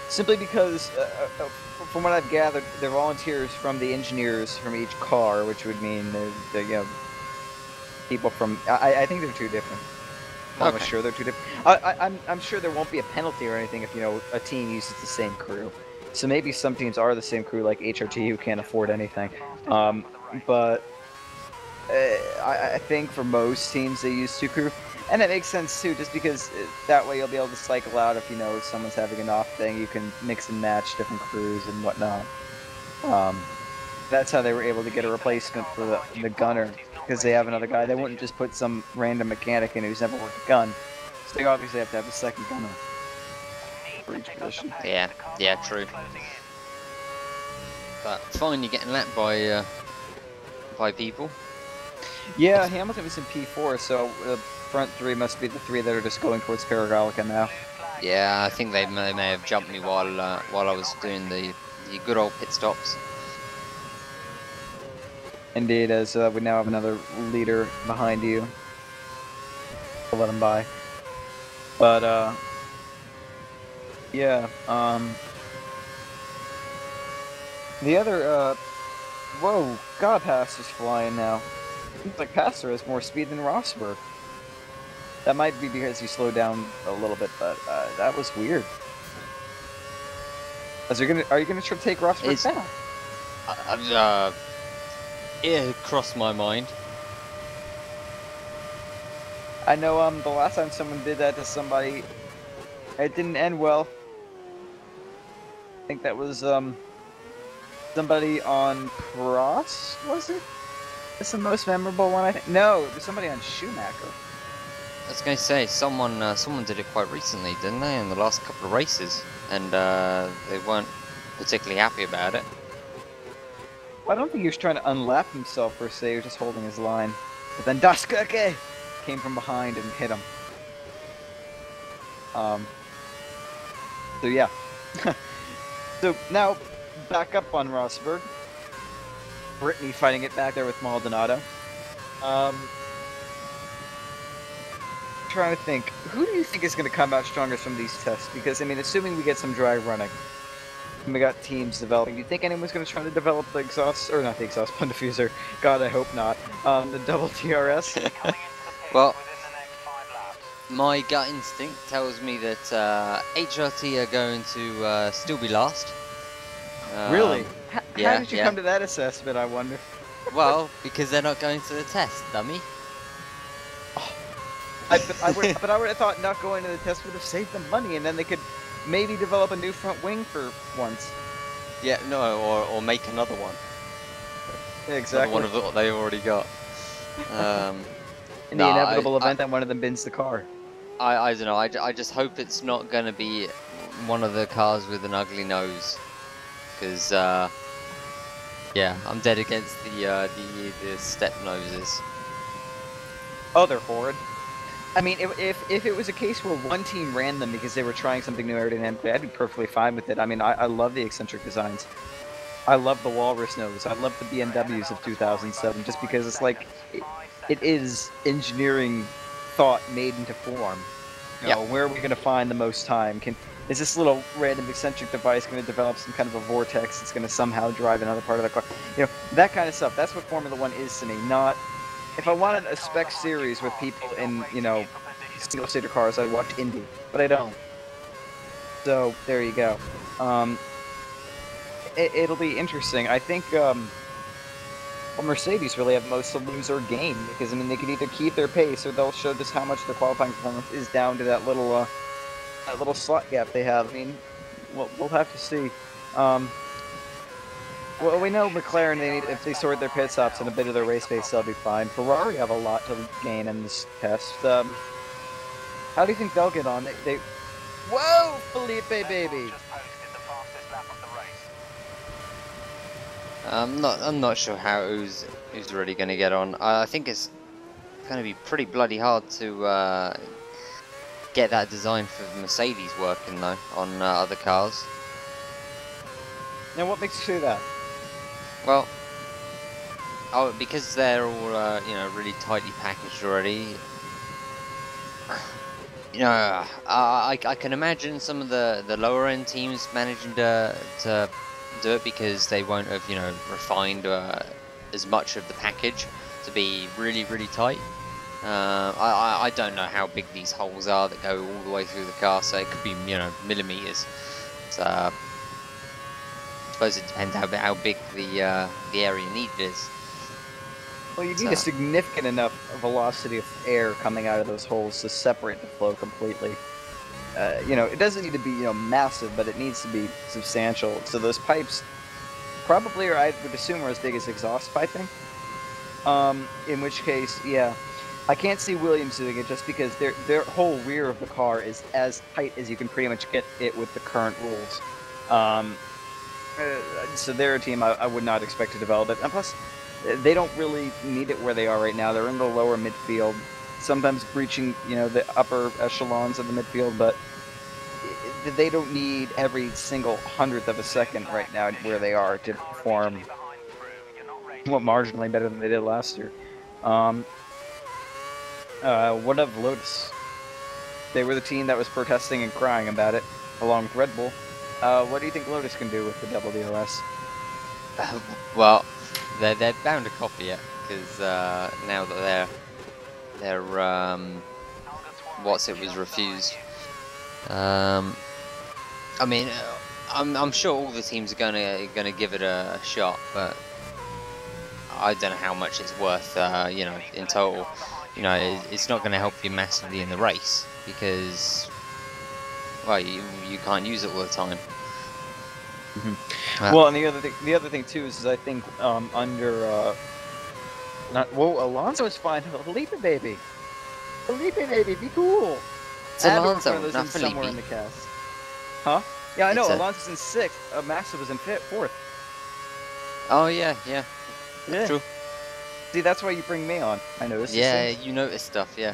[SPEAKER 1] Simply because, from what I've gathered, they're volunteers from the engineers from each car, which would mean they're you know, people from. I think they're two different. I'm
[SPEAKER 2] Okay.
[SPEAKER 1] sure they're two different. I'm sure there won't be a penalty or anything if, you know, a team uses the same crew. So maybe some teams are the same crew, like HRT, who can't afford anything. But I think for most teams they use two crew. And that makes sense too, just because that way you'll be able to cycle out if, you know, someone's having an off thing. You can mix and match different crews and whatnot. That's how they were able to get a replacement for the gunner, because they have another guy. They wouldn't just put some random mechanic in who's never worked a gun. So they obviously have to have a second gunner for each position.
[SPEAKER 2] Yeah, true. But fine, you're getting lapped by people.
[SPEAKER 1] Yeah, Hamilton was in P4, so the front three must be the three that are just going towards Paragolica now.
[SPEAKER 2] Yeah, I think they may have jumped me while I was doing the good old pit stops.
[SPEAKER 1] Indeed, as we now have another leader behind you. We'll let him by. But, yeah, the other, whoa, God, Pastor's flying now. Looks like Pastor has more speed than Rosberg. That might be because he slowed down a little bit, but that was weird. Are you gonna try to take Rosberg down?
[SPEAKER 2] It crossed my mind.
[SPEAKER 1] I know the last time someone did that to somebody, it didn't end well. I think that was somebody on Prost, was it? That's the most memorable one, I think. No, it was somebody on Schumacher.
[SPEAKER 2] I was going to say, someone did it quite recently, didn't they, in the last couple of races, and they weren't particularly happy about it.
[SPEAKER 1] I don't think he was trying to unlap himself per se, he was just holding his line. But then Daskake came from behind and hit him. So yeah. So now, back up on Rosberg. Brittany fighting it back there with Maldonado. Trying to think, who do you think is going to come out strongest from these tests? Because, I mean, assuming we get some dry running, and we got teams developing, do you think anyone's going to try to develop the exhaust, or not the exhaust pun diffuser, God, I hope not, the double TRS?
[SPEAKER 2] Well, my gut instinct tells me that HRT are going to still be last.
[SPEAKER 1] Really? How did you
[SPEAKER 2] yeah.
[SPEAKER 1] come to that assessment, I wonder?
[SPEAKER 2] Well, because they're not going to the test, dummy.
[SPEAKER 1] But I would have thought not going to the test would have saved them money, and then they could maybe develop a new front wing for once.
[SPEAKER 2] Yeah, no, or make another one.
[SPEAKER 1] Exactly.
[SPEAKER 2] One of what they already got.
[SPEAKER 1] In the inevitable event that one of them bins the car.
[SPEAKER 2] I don't know. I just hope it's not going to be one of the cars with an ugly nose, because yeah, I'm dead against the step noses.
[SPEAKER 1] Oh, they're horrid. I mean, if it was a case where one team ran them because they were trying something new aerodynamically, I'd be perfectly fine with it. I mean, I love the eccentric designs. I love the walrus nose. I love the BMWs of 2007, just because it's like, it is engineering thought made into form. You know, where are we going to find the most time? Is this little random eccentric device going to develop some kind of a vortex that's going to somehow drive another part of the car? You know, that kind of stuff. That's what Formula One is to me, not... If I wanted a spec series with people in, you know, single-seater cars, I'd watch Indy, but I don't. So, there you go. It'll be interesting. I think, Well, Mercedes really have most to lose or gain because I mean they could either keep their pace or they'll show just how much their qualifying performance is down to that little slot gap they have. I mean, we'll have to see. Um, well, we know McLaren, if they sort their pit stops and a bit of their race pace, they'll be fine. Ferrari have a lot to gain in this test. How do you think they'll get on? Whoa, Felipe, baby!
[SPEAKER 3] Just posted the fastest lap of the race.
[SPEAKER 2] I'm not sure how who's really going to get on. I think it's going to be pretty bloody hard to get that design for Mercedes working though on other cars.
[SPEAKER 1] Now, what makes you say that?
[SPEAKER 2] Well, because they're all you know, really tightly packaged already. You know, I can imagine some of the lower end teams managing to do it because they won't have, you know, refined as much of the package to be really tight. I don't know how big these holes are that go all the way through the car, so it could be, you know, millimeters. So, I suppose it depends how big the area needed is.
[SPEAKER 1] Well, you need a significant enough velocity of air coming out of those holes to separate the flow completely. You know, it doesn't need to be, you know, massive, but it needs to be substantial. So those pipes probably are, I would assume, are as big as exhaust piping. In which case, yeah, I can't see Williams doing it just because their whole rear of the car is as tight as you can pretty much get it with the current rules. So they're a team I would not expect to develop it. And plus, they don't really need it where they are right now. They're in the lower midfield, sometimes breaching, you know, the upper echelons of the midfield, but they don't need every single hundredth of a second right now where they are to perform marginally better than they did last year. What of Lotus? They were the team that was protesting and crying about it, along with Red Bull. What do you think Lotus can do with the double DRS?
[SPEAKER 2] Well, they're bound to copy it because now that their was refused. I mean, I'm sure all the teams are gonna give it a shot, but I don't know how much it's worth. You know, in total, you know, it's not going to help you massively in the race because, well, you can't use it all the time.
[SPEAKER 1] Mm-hmm. Well, and the other thing too is I think under Alonso is fine. Felipe baby, be cool.
[SPEAKER 2] It's Alonso, not
[SPEAKER 1] somewhere
[SPEAKER 2] Felipe.
[SPEAKER 1] in the cast. Huh? Yeah, I know.
[SPEAKER 2] It's
[SPEAKER 1] Alonso's in 6th. Massa was in 4th.
[SPEAKER 2] Oh yeah. True.
[SPEAKER 1] See, that's why you bring me on. I notice.
[SPEAKER 2] Yeah, you notice stuff. Yeah.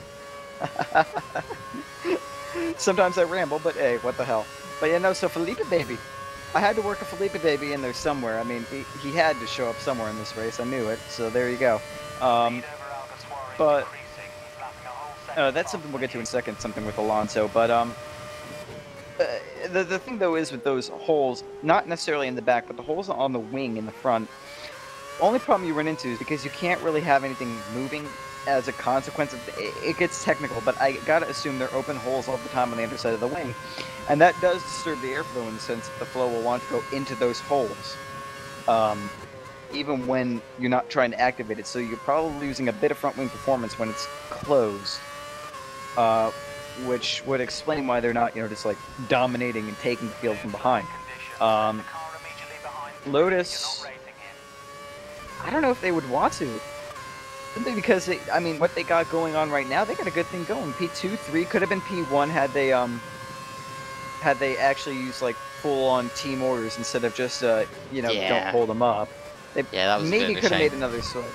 [SPEAKER 1] Sometimes I ramble, but hey, what the hell? But yeah, no. So Felipe baby, I had to work a Felipe baby in there somewhere. I mean, he had to show up somewhere in this race. I knew it. So there you go. But that's something we'll get to in a second. Something with Alonso, but the thing though is with those holes, not necessarily in the back, but the holes on the wing in the front. Only problem you run into is because you can't really have anything moving as a consequence of it gets technical, but I gotta assume they're open holes all the time on the underside of the wing, and that does disturb the airflow in the sense that the flow will want to go into those holes, even when you're not trying to activate it. So you're probably losing a bit of front wing performance when it's closed, which would explain why they're not, you know, just like dominating and taking the field from behind. Lotus, I don't know if they would want to. Simply because, I mean, what they got going on right now, they got a good thing going. P2, 3 could have been P1 had they actually used, like, full-on team orders instead of just, you know,
[SPEAKER 2] Yeah.
[SPEAKER 1] don't hold them up. They
[SPEAKER 2] That was
[SPEAKER 1] maybe
[SPEAKER 2] a bit of a
[SPEAKER 1] could have made
[SPEAKER 2] shame.
[SPEAKER 1] another switch.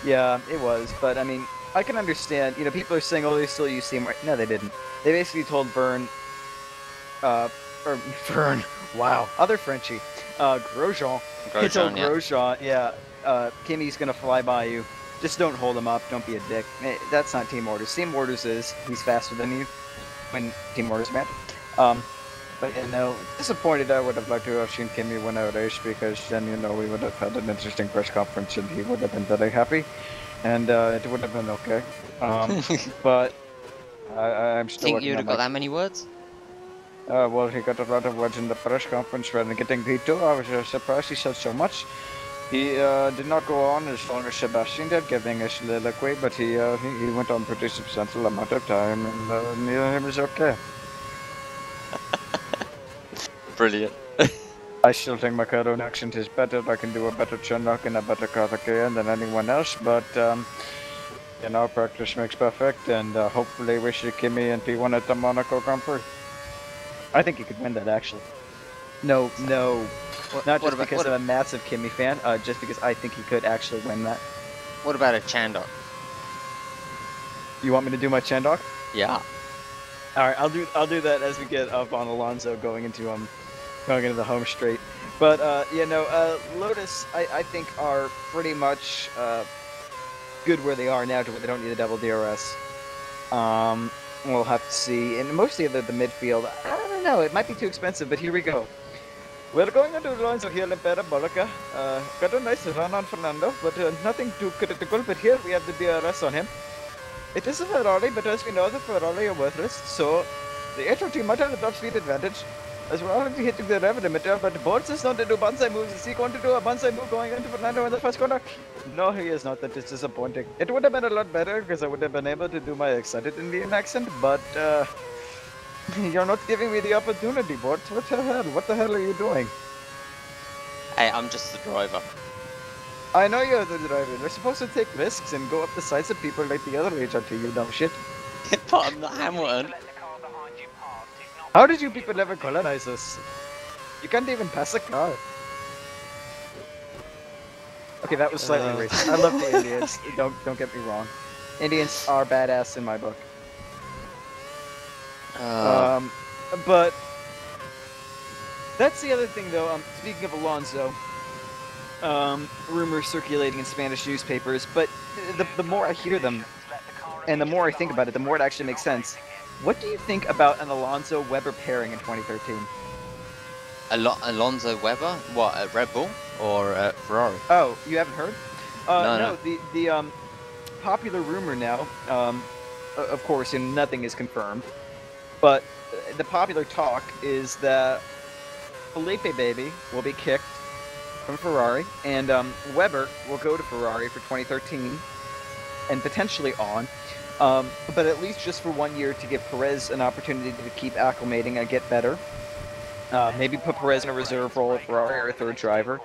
[SPEAKER 1] Yeah, it was. But, I mean, I can understand. You know, people are saying, oh, they still use team. No, they didn't. They basically told Vern, wow, other Frenchie, Grosjean. He told Grosjean, Kimmy's gonna fly by you. Just don't hold him up. Don't be a dick. That's not team orders. Team orders is he's faster than you when team orders matter. But you know, disappointed. I would have liked to have seen Kimmy win a race because then, you know, we would have had an interesting press conference and he would have been very happy, and it would have been okay. But I'm still.
[SPEAKER 2] Think you'd have got that many words?
[SPEAKER 1] Well, he got a lot of words in the press conference when getting P2. I was surprised he said so much. He did not go on as long as Sebastian did, giving a soliloquy, but he went on pretty substantial amount of time, and yeah, it was okay.
[SPEAKER 2] Brilliant.
[SPEAKER 1] I still think my current accent is better. I can do a better Chinook and a better Kazakhstan than anyone else, but you know, practice makes perfect, and hopefully we should Kimi and P1 at the Monaco Grand Prix. I think he could win that, actually. No, not just because I'm a massive Kimi fan, just because I think he could actually win that.
[SPEAKER 2] What about a Chandok?
[SPEAKER 1] You want me to do my Chandok?
[SPEAKER 2] Yeah.
[SPEAKER 1] All right, I'll do that as we get up on Alonso going into the home straight. But you know, Lotus I think are pretty much good where they are now, to where they don't need a double DRS. We'll have to see. And mostly the midfield, I don't know, it might be too expensive, but here we go. We're going into Alonso here in Parabolica. Got a nice run on Fernando, but nothing too critical. But here we have the DRS on him. It is a Ferrari, but as we know, the Ferrari are worthless, so the HRT might have the top speed advantage, as we're already hitting the rev limiter, but Bortz is not to do bonsai moves. Is he going to do a bonsai move going into Fernando in the first corner? No, he is not. That is disappointing. It would have been a lot better, because I would have been able to do my excited Indian accent, but you're not giving me the opportunity, Bortz. What the hell? What the hell are you doing?
[SPEAKER 2] Hey, I'm just the driver.
[SPEAKER 1] I know you're the driver. You're supposed to take risks and go up the sides of people like the other HRT, you dumb shit.
[SPEAKER 2] But I'm not Hamilton.
[SPEAKER 1] How did you people ever colonize us? You can't even pass a car. Okay, that was slightly racist. I love the Indians. Don't get me wrong. Indians are badass in my book. But that's the other thing, though. Speaking of Alonso, rumors circulating in Spanish newspapers, but the more I hear them, and the more I think about it, the more it actually makes sense. What do you think about an Alonso-Weber pairing in 2013?
[SPEAKER 2] Alonso Weber? What, at Red Bull or at Ferrari?
[SPEAKER 1] Oh, you haven't heard?
[SPEAKER 2] No.
[SPEAKER 1] The popular rumor now, of course, and nothing is confirmed, but the popular talk is that Felipe Baby will be kicked from Ferrari, and Weber will go to Ferrari for 2013, and potentially on, but at least just for 1 year to give Perez an opportunity to keep acclimating and get better. Maybe put Perez in a reserve role at Ferrari or a third driver,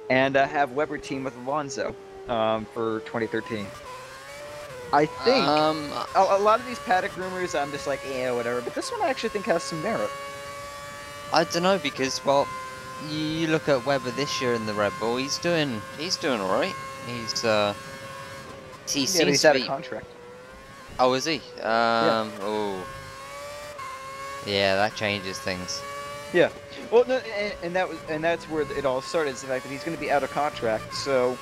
[SPEAKER 1] and have Weber team with Alonso for 2013. I think a lot of these paddock rumors, I'm just like, yeah, whatever. But this one I actually think has some merit.
[SPEAKER 2] I don't know, because, well, you look at Weber this year in the Red Bull, he's doing all right. He's
[SPEAKER 1] he's out of contract.
[SPEAKER 2] Oh, is he?
[SPEAKER 1] Yeah.
[SPEAKER 2] Oh, yeah, that changes things.
[SPEAKER 1] Yeah. Well, no, and that's where it all started. Is the fact that he's going to be out of contract, so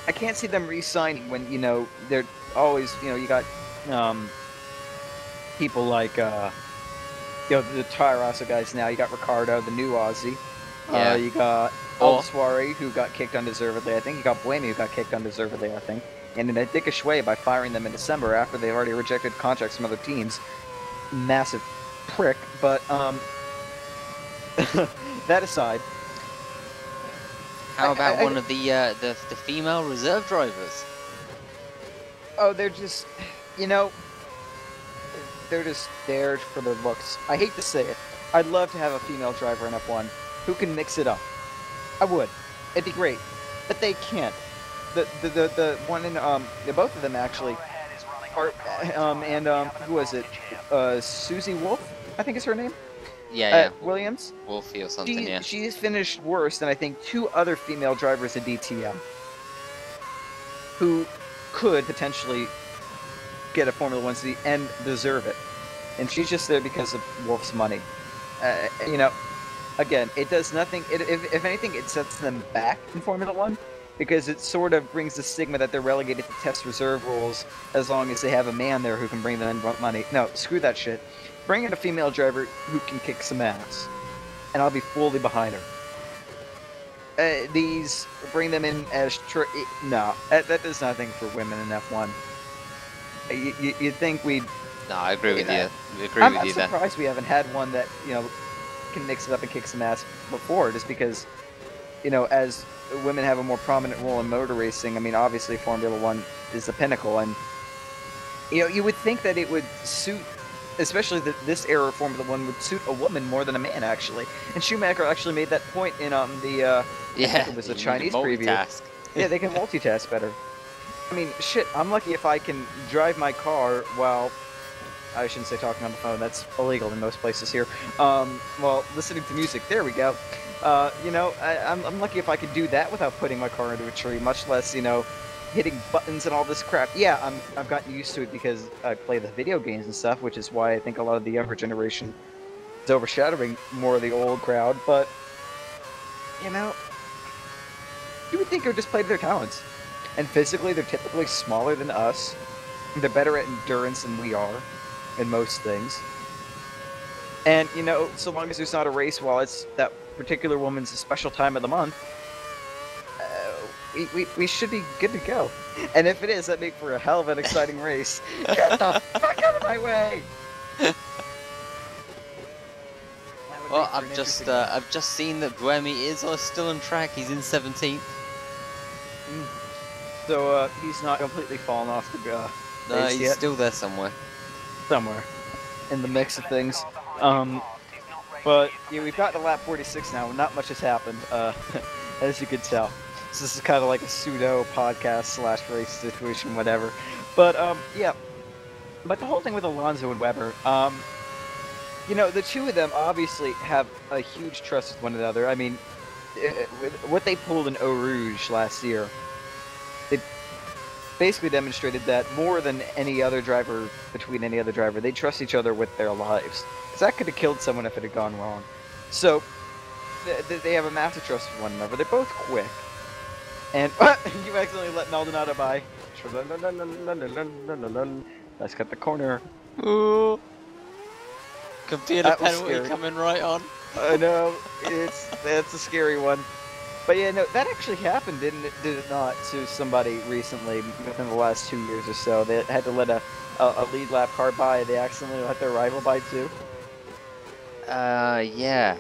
[SPEAKER 1] I can't see them re-signing when, you know, they're always, you know, you got people like you know, the Tyrasso guys now. You got Ricardo, the new Aussie.
[SPEAKER 2] Yeah.
[SPEAKER 1] You got Alvaswari, who got kicked undeservedly. I think you got Buemi, who got kicked undeservedly. I think, and in a dickish way by firing them in December after they've already rejected contracts from other teams. Massive prick. But that aside,
[SPEAKER 2] how about one of the female reserve drivers?
[SPEAKER 1] Oh, they're just, you know, they're just there for their looks. I hate to say it. I'd love to have a female driver in F1 who can mix it up. I would. It'd be great. But they can't. The one in, both of them actually are, and who was it? Susie Wolf, I think is her name?
[SPEAKER 2] Yeah.
[SPEAKER 1] Williams?
[SPEAKER 2] Wolfie or something, yeah.
[SPEAKER 1] She's finished worse than I think 2 other female drivers at DTM who could potentially get a Formula 1 seat and deserve it. And she's just there because of Wolf's money. You know, again, it does nothing. If anything, it sets them back in Formula 1 because it sort of brings the stigma that they're relegated to test reserve rules as long as they have a man there who can bring them in money. No, screw that shit. Bring in a female driver who can kick some ass, and I'll be fully behind her. These bring them in as no, that does nothing for women in F1. You'd think we'd.
[SPEAKER 2] No, I agree with you.
[SPEAKER 1] I'm surprised we haven't had one that, you know, can mix it up and kick some ass before, just because as women have a more prominent role in motor racing, I mean, obviously Formula One is the pinnacle, and you would think that it would suit, especially this era of Formula One would suit a woman more than a man, actually. And Schumacher actually made that point in I think it was a Chinese preview. Yeah, they can multitask better. I mean, shit, I'm lucky if I can drive my car while, I shouldn't say talking on the phone, that's illegal in most places here, while listening to music. There we go. I'm lucky if I could do that without putting my car into a tree, much less, hitting buttons and all this crap. Yeah, I've gotten used to it because I play the video games and stuff, which is why I think a lot of the younger generation is overshadowing more of the old crowd, but, you would think it would just play to their talents. And physically, they're typically smaller than us. They're better at endurance than we are in most things. And, so long as there's not a race while it's that particular woman's special time of the month, we should be good to go. And if it is, that'd make for a hell of an exciting race. Get the fuck out of my way!
[SPEAKER 2] Well, I've just seen that Buemi is still on track. He's in 17th.
[SPEAKER 1] So he's not completely fallen off the
[SPEAKER 2] No,
[SPEAKER 1] base
[SPEAKER 2] he's
[SPEAKER 1] yet.
[SPEAKER 2] still there somewhere.
[SPEAKER 1] Somewhere in the mix of things. But yeah, we've got to lap 46 now. Not much has happened, as you could tell. So this is kind of like a pseudo podcast / race situation, whatever. But yeah. But the whole thing with Alonso and Webber, the two of them obviously have a huge trust with one another. I mean, what they pulled in Eau Rouge last year, they basically demonstrated that more than any other driver, between any other driver, they trust each other with their lives. Because that could have killed someone if it had gone wrong. So, they have a massive trust with one another. They're both quick. And you accidentally let Maldonado by. Let's cut the corner.
[SPEAKER 2] Ooh. Computer penalty coming right on.
[SPEAKER 1] I know, that's a scary one. But yeah, no, that actually happened, did it not, to somebody recently within the last 2 years or so. They had to let a lead lap car by. They accidentally let their rival by too.
[SPEAKER 2] Yeah.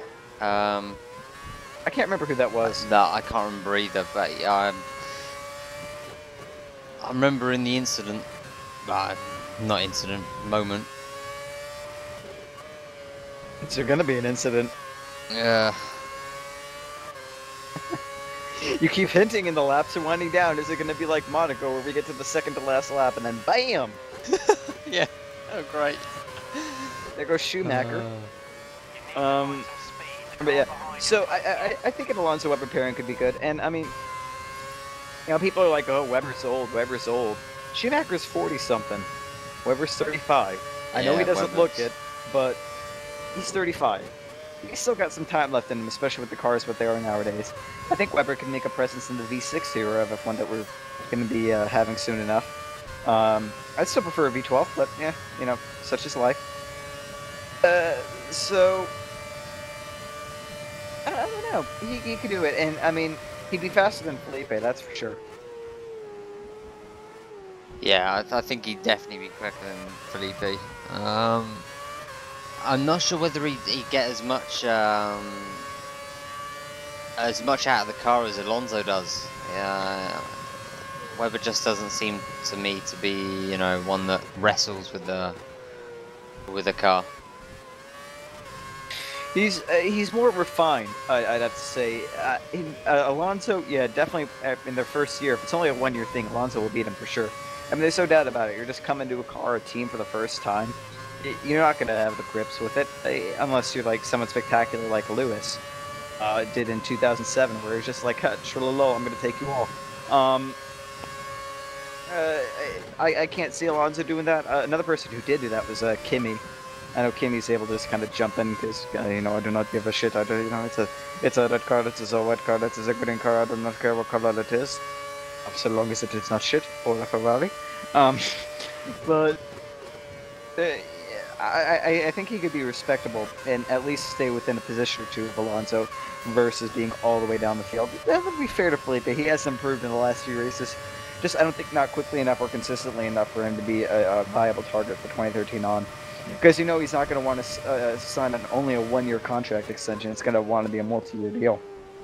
[SPEAKER 1] I can't remember who that was.
[SPEAKER 2] No, I can't remember either. But I remember in the incident, not incident, moment.
[SPEAKER 1] Is there gonna be an incident?
[SPEAKER 2] Yeah.
[SPEAKER 1] You keep hinting and the laps are winding down. Is it gonna be like Monaco where we get to the second to last lap and then BAM!
[SPEAKER 2] Yeah. Oh, great.
[SPEAKER 1] There goes Schumacher. But yeah, so I think an Alonso Webber pairing could be good. And I mean, people are like, oh, Webber's old. Schumacher's 40-something. Webber's 35. I know he doesn't look it, but he's 35. He's still got some time left in him, especially with the cars what they are nowadays. I think Webber can make a presence in the V6 era of one that we're going to be having soon enough. I'd still prefer a V12, but yeah, such is life. So I don't know. He could do it, and I mean, he'd be faster than Felipe, that's for sure.
[SPEAKER 2] Yeah, I think he'd definitely be quicker than Felipe. I'm not sure whether he'd get as much out of the car as Alonso does. Webber just doesn't seem to me to be, one that wrestles with the car.
[SPEAKER 1] He's more refined, I'd have to say. Alonso, yeah, definitely in their first year. If it's only a 1-year thing, Alonso will beat him for sure. I mean, there's no doubt about it. You're just coming to a car, a team for the first time. You're not going to have the grips with it, unless you're like someone spectacular like Lewis did in 2007, where it's just like, trulolo, I'm going to take you all. I can't see Alonso doing that. Another person who did do that was Kimi. I know Kimi's able to just kind of jump in because, I do not give a shit. It's a red card, it's a white card, it's a green card. I do not care what color it is, so long as it is not shit or a Ferrari. But I think he could be respectable and at least stay within a position or two of Alonso versus being all the way down the field. That would be fair to Felipe. He has improved in the last few races. Just, I don't think not quickly enough or consistently enough for him to be a viable target for 2013 on. Because he's not going to want to sign only a 1-year contract extension. It's going to want to be a multi-year deal.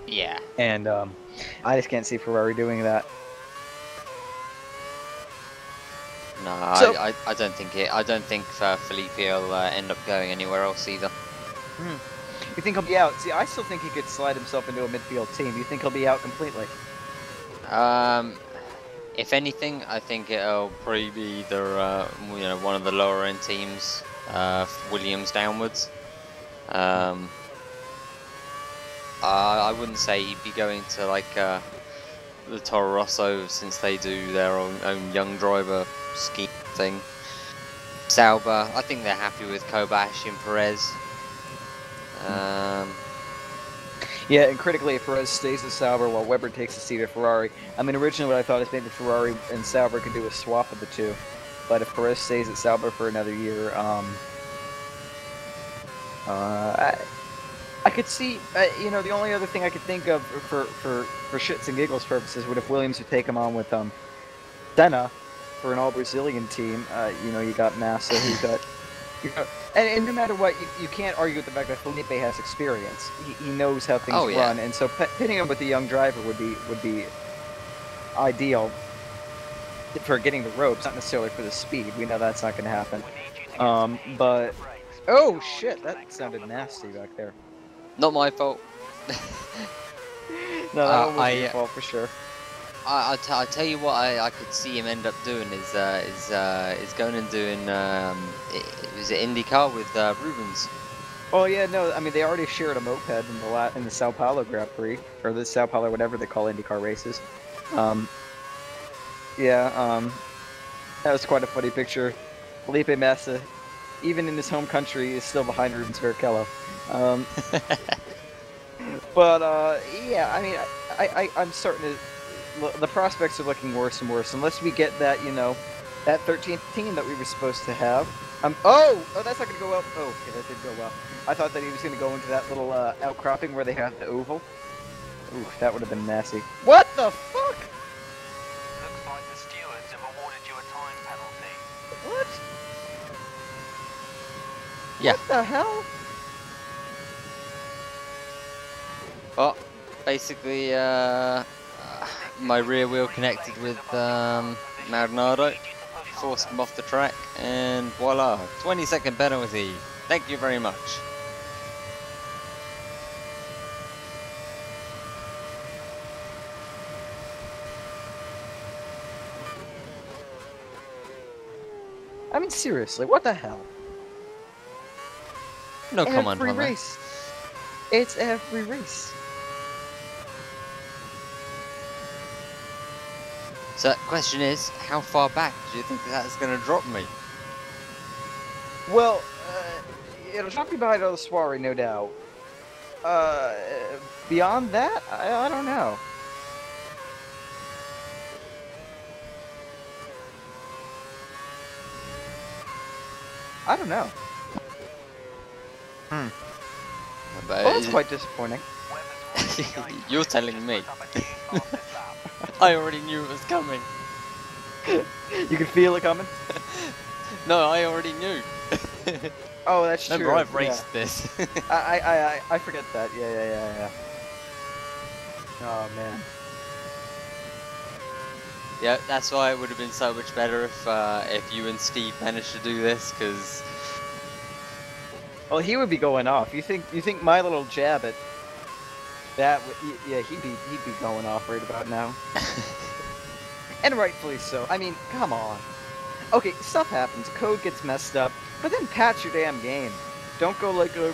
[SPEAKER 2] Yeah.
[SPEAKER 1] And I just can't see Ferrari doing that.
[SPEAKER 2] No,
[SPEAKER 1] So-
[SPEAKER 2] I don't think it. I don't think Felipe will end up going anywhere else either.
[SPEAKER 1] You think he'll be out? See, I still think he could slide himself into a midfield team. You think he'll be out completely?
[SPEAKER 2] If anything, I think it'll probably be either you know, one of the lower end teams, Williams downwards. I wouldn't say he'd be going to like the Toro Rosso, since they do their own young driver scheme thing. Sauber, I think they're happy with Kobayashi and Perez.
[SPEAKER 1] Yeah, and critically, if Perez stays at Sauber while Webber takes a seat at Ferrari. I mean, originally what I thought is maybe Ferrari and Sauber could do a swap of the two. But if Perez stays at Sauber for another year, I could see, you know, the only other thing I could think of for shits and giggles purposes would if Williams would take him on with Senna for an all-Brazilian team. You know, you got Massa, who's got... And no matter what, you can't argue with the fact that Felipe has experience. He knows how things run, and so pitting him with a young driver would be ideal for getting the ropes, not necessarily for the speed. We know that's not going to happen. But oh shit, that sounded nasty back there.
[SPEAKER 2] Not my fault.
[SPEAKER 1] No, that one was your fault for sure.
[SPEAKER 2] I tell you what, I could see him end up doing is going and doing was it IndyCar with Rubens.
[SPEAKER 1] Oh yeah, no, I mean they already shared a moped in the Sao Paulo Grand Prix, or the Sao Paulo, whatever they call IndyCar races. That was quite a funny picture. Felipe Massa, even in his home country, is still behind Rubens Barrichello. But yeah, I mean, I'm starting to. The prospects are looking worse and worse unless we get that, you know, that 13th team that we were supposed to have. Oh, that's not gonna go well. Oh, okay, that did go well. I thought that he was gonna go into that little outcropping where they have the oval. Ooh, that would have been nasty. What the fuck?
[SPEAKER 3] Looks like the stewards have awarded you a time penalty.
[SPEAKER 1] What?
[SPEAKER 2] Yeah.
[SPEAKER 1] What the hell?
[SPEAKER 2] Well, basically, my rear wheel connected with Maldonado, forced him off the track, and voila, 20-second penalty. Thank you very much.
[SPEAKER 1] I mean, seriously, what the hell?
[SPEAKER 2] No comment on
[SPEAKER 1] Every
[SPEAKER 2] that.
[SPEAKER 1] race. It's every race.
[SPEAKER 2] So, question is, how far back do you think that's going to drop me?
[SPEAKER 1] Well, it'll drop you behind the Soiree, no doubt. Beyond that, I don't know. I don't know.
[SPEAKER 2] But
[SPEAKER 1] Well, that's quite disappointing.
[SPEAKER 2] you're telling me. I already knew it was coming.
[SPEAKER 1] You can feel it coming?
[SPEAKER 2] No, I already knew.
[SPEAKER 1] Oh, that's true.
[SPEAKER 2] Remember, I've raced this.
[SPEAKER 1] I forget that. Yeah. Oh, man.
[SPEAKER 2] Yeah, that's why it would have been so much better if you and Steve managed to do this, because...
[SPEAKER 1] Well, he would be going off. You think my little jab at that? Yeah, he'd be going off right about now. And rightfully so. I mean, come on. Okay, stuff happens. Code gets messed up, but then patch your damn game. Don't go like, well,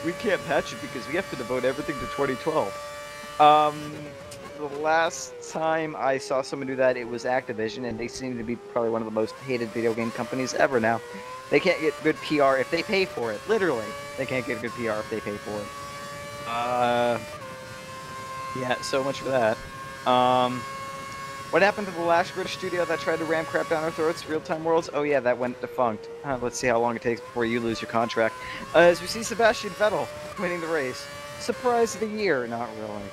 [SPEAKER 1] we can't patch it because we have to devote everything to 2012. The last time I saw someone do that, it was Activision, and they seem to be probably one of the most hated video game companies ever now. They can't get good PR if they pay for it. Literally, they can't get good PR if they pay for it. Yeah, so much for that. What happened to the last British studio that tried to ram crap down our throats, Real-Time Worlds? Oh yeah, that went defunct. Let's see how long it takes before you lose your contract. As we see Sebastian Vettel winning the race. Surprise of the year, not really.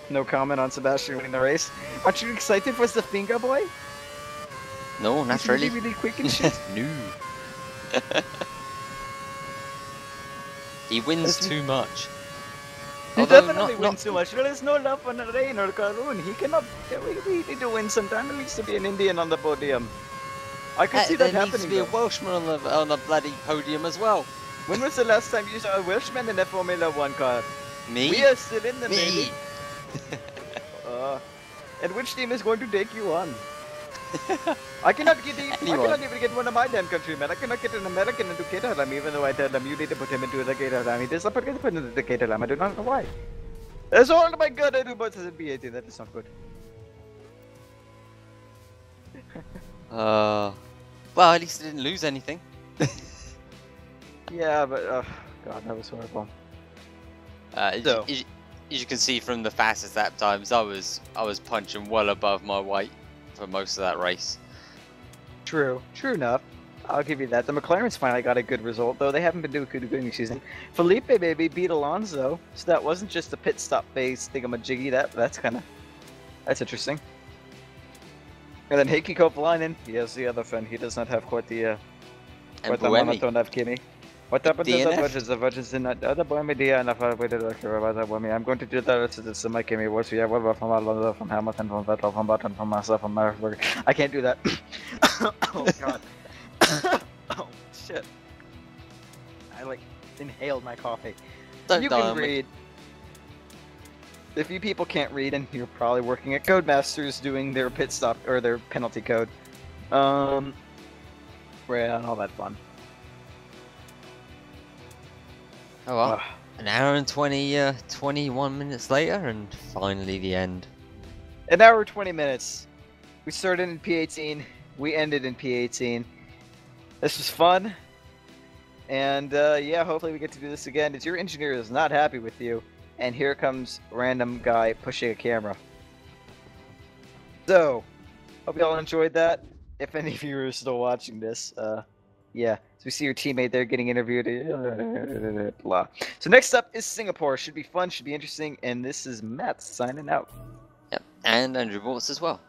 [SPEAKER 1] No comment on Sebastian winning the race. Aren't you excited for the finger boy?
[SPEAKER 2] No, not
[SPEAKER 1] He's
[SPEAKER 2] really.
[SPEAKER 1] really quick and shit.
[SPEAKER 2] No. He wins too much.
[SPEAKER 1] He
[SPEAKER 2] Although
[SPEAKER 1] definitely
[SPEAKER 2] not-
[SPEAKER 1] wins too much. There is no love for Rain or Karun. He cannot. We need to win sometime. There needs to be an Indian on the podium. I could see that
[SPEAKER 2] there needs
[SPEAKER 1] happening.
[SPEAKER 2] to be a
[SPEAKER 1] though.
[SPEAKER 2] Welshman on the bloody podium as well.
[SPEAKER 1] When was the last time you saw a Welshman in a Formula One car?
[SPEAKER 2] Me?
[SPEAKER 1] We are still in the
[SPEAKER 2] Me.
[SPEAKER 1] baby. And which team is going to take you on? I cannot even get one of my damn countrymen. I cannot get an American into Caterham, even though I tell them you need to put him into the Caterham. He does not put him into the Caterham. I do not know why. That's all my god I do but as a B18. That is not good.
[SPEAKER 2] Well, at least I didn't lose anything.
[SPEAKER 1] Yeah, but god, that was horrible.
[SPEAKER 2] As you can see from the fastest lap times, I was punching well above my weight for most of that race.
[SPEAKER 1] True enough. I'll give you that. The McLarens finally got a good result, though they haven't been doing good this season. Felipe baby beat Alonso, so that wasn't just a pit stop phase thingamajiggy. That's interesting. And then Heikki Kovalainen, he has the other friend. He does not have quite the monotone of Kimi. What happened to the Virgins? The Virgins in the other Bohemia DNF. I'm going to do that to this my Kimi was yeah, from Alonso, from Hamilton, from Vettel, from Button, from Massa, from Marsberg. I can't do that. Oh god. Oh shit. I like inhaled my coffee.
[SPEAKER 2] Don't
[SPEAKER 1] you
[SPEAKER 2] die
[SPEAKER 1] can
[SPEAKER 2] on me.
[SPEAKER 1] read. If you people can't read, and you're probably working at Codemasters doing their pit stop or their penalty code, right, and all that fun.
[SPEAKER 2] Oh well, an hour and 21 minutes later, and finally the end.
[SPEAKER 1] An hour 20 minutes. We started in P18. We ended in P18. This was fun. And yeah, hopefully we get to do this again. If your engineer is not happy with you, and here comes random guy pushing a camera. So, hope you all enjoyed that. If any of you are still watching this, yeah. So we see your teammate there getting interviewed. Blah. So next up is Singapore. Should be fun, should be interesting. And this is Matt signing out.
[SPEAKER 2] Yep, and Andrew Bortz as well.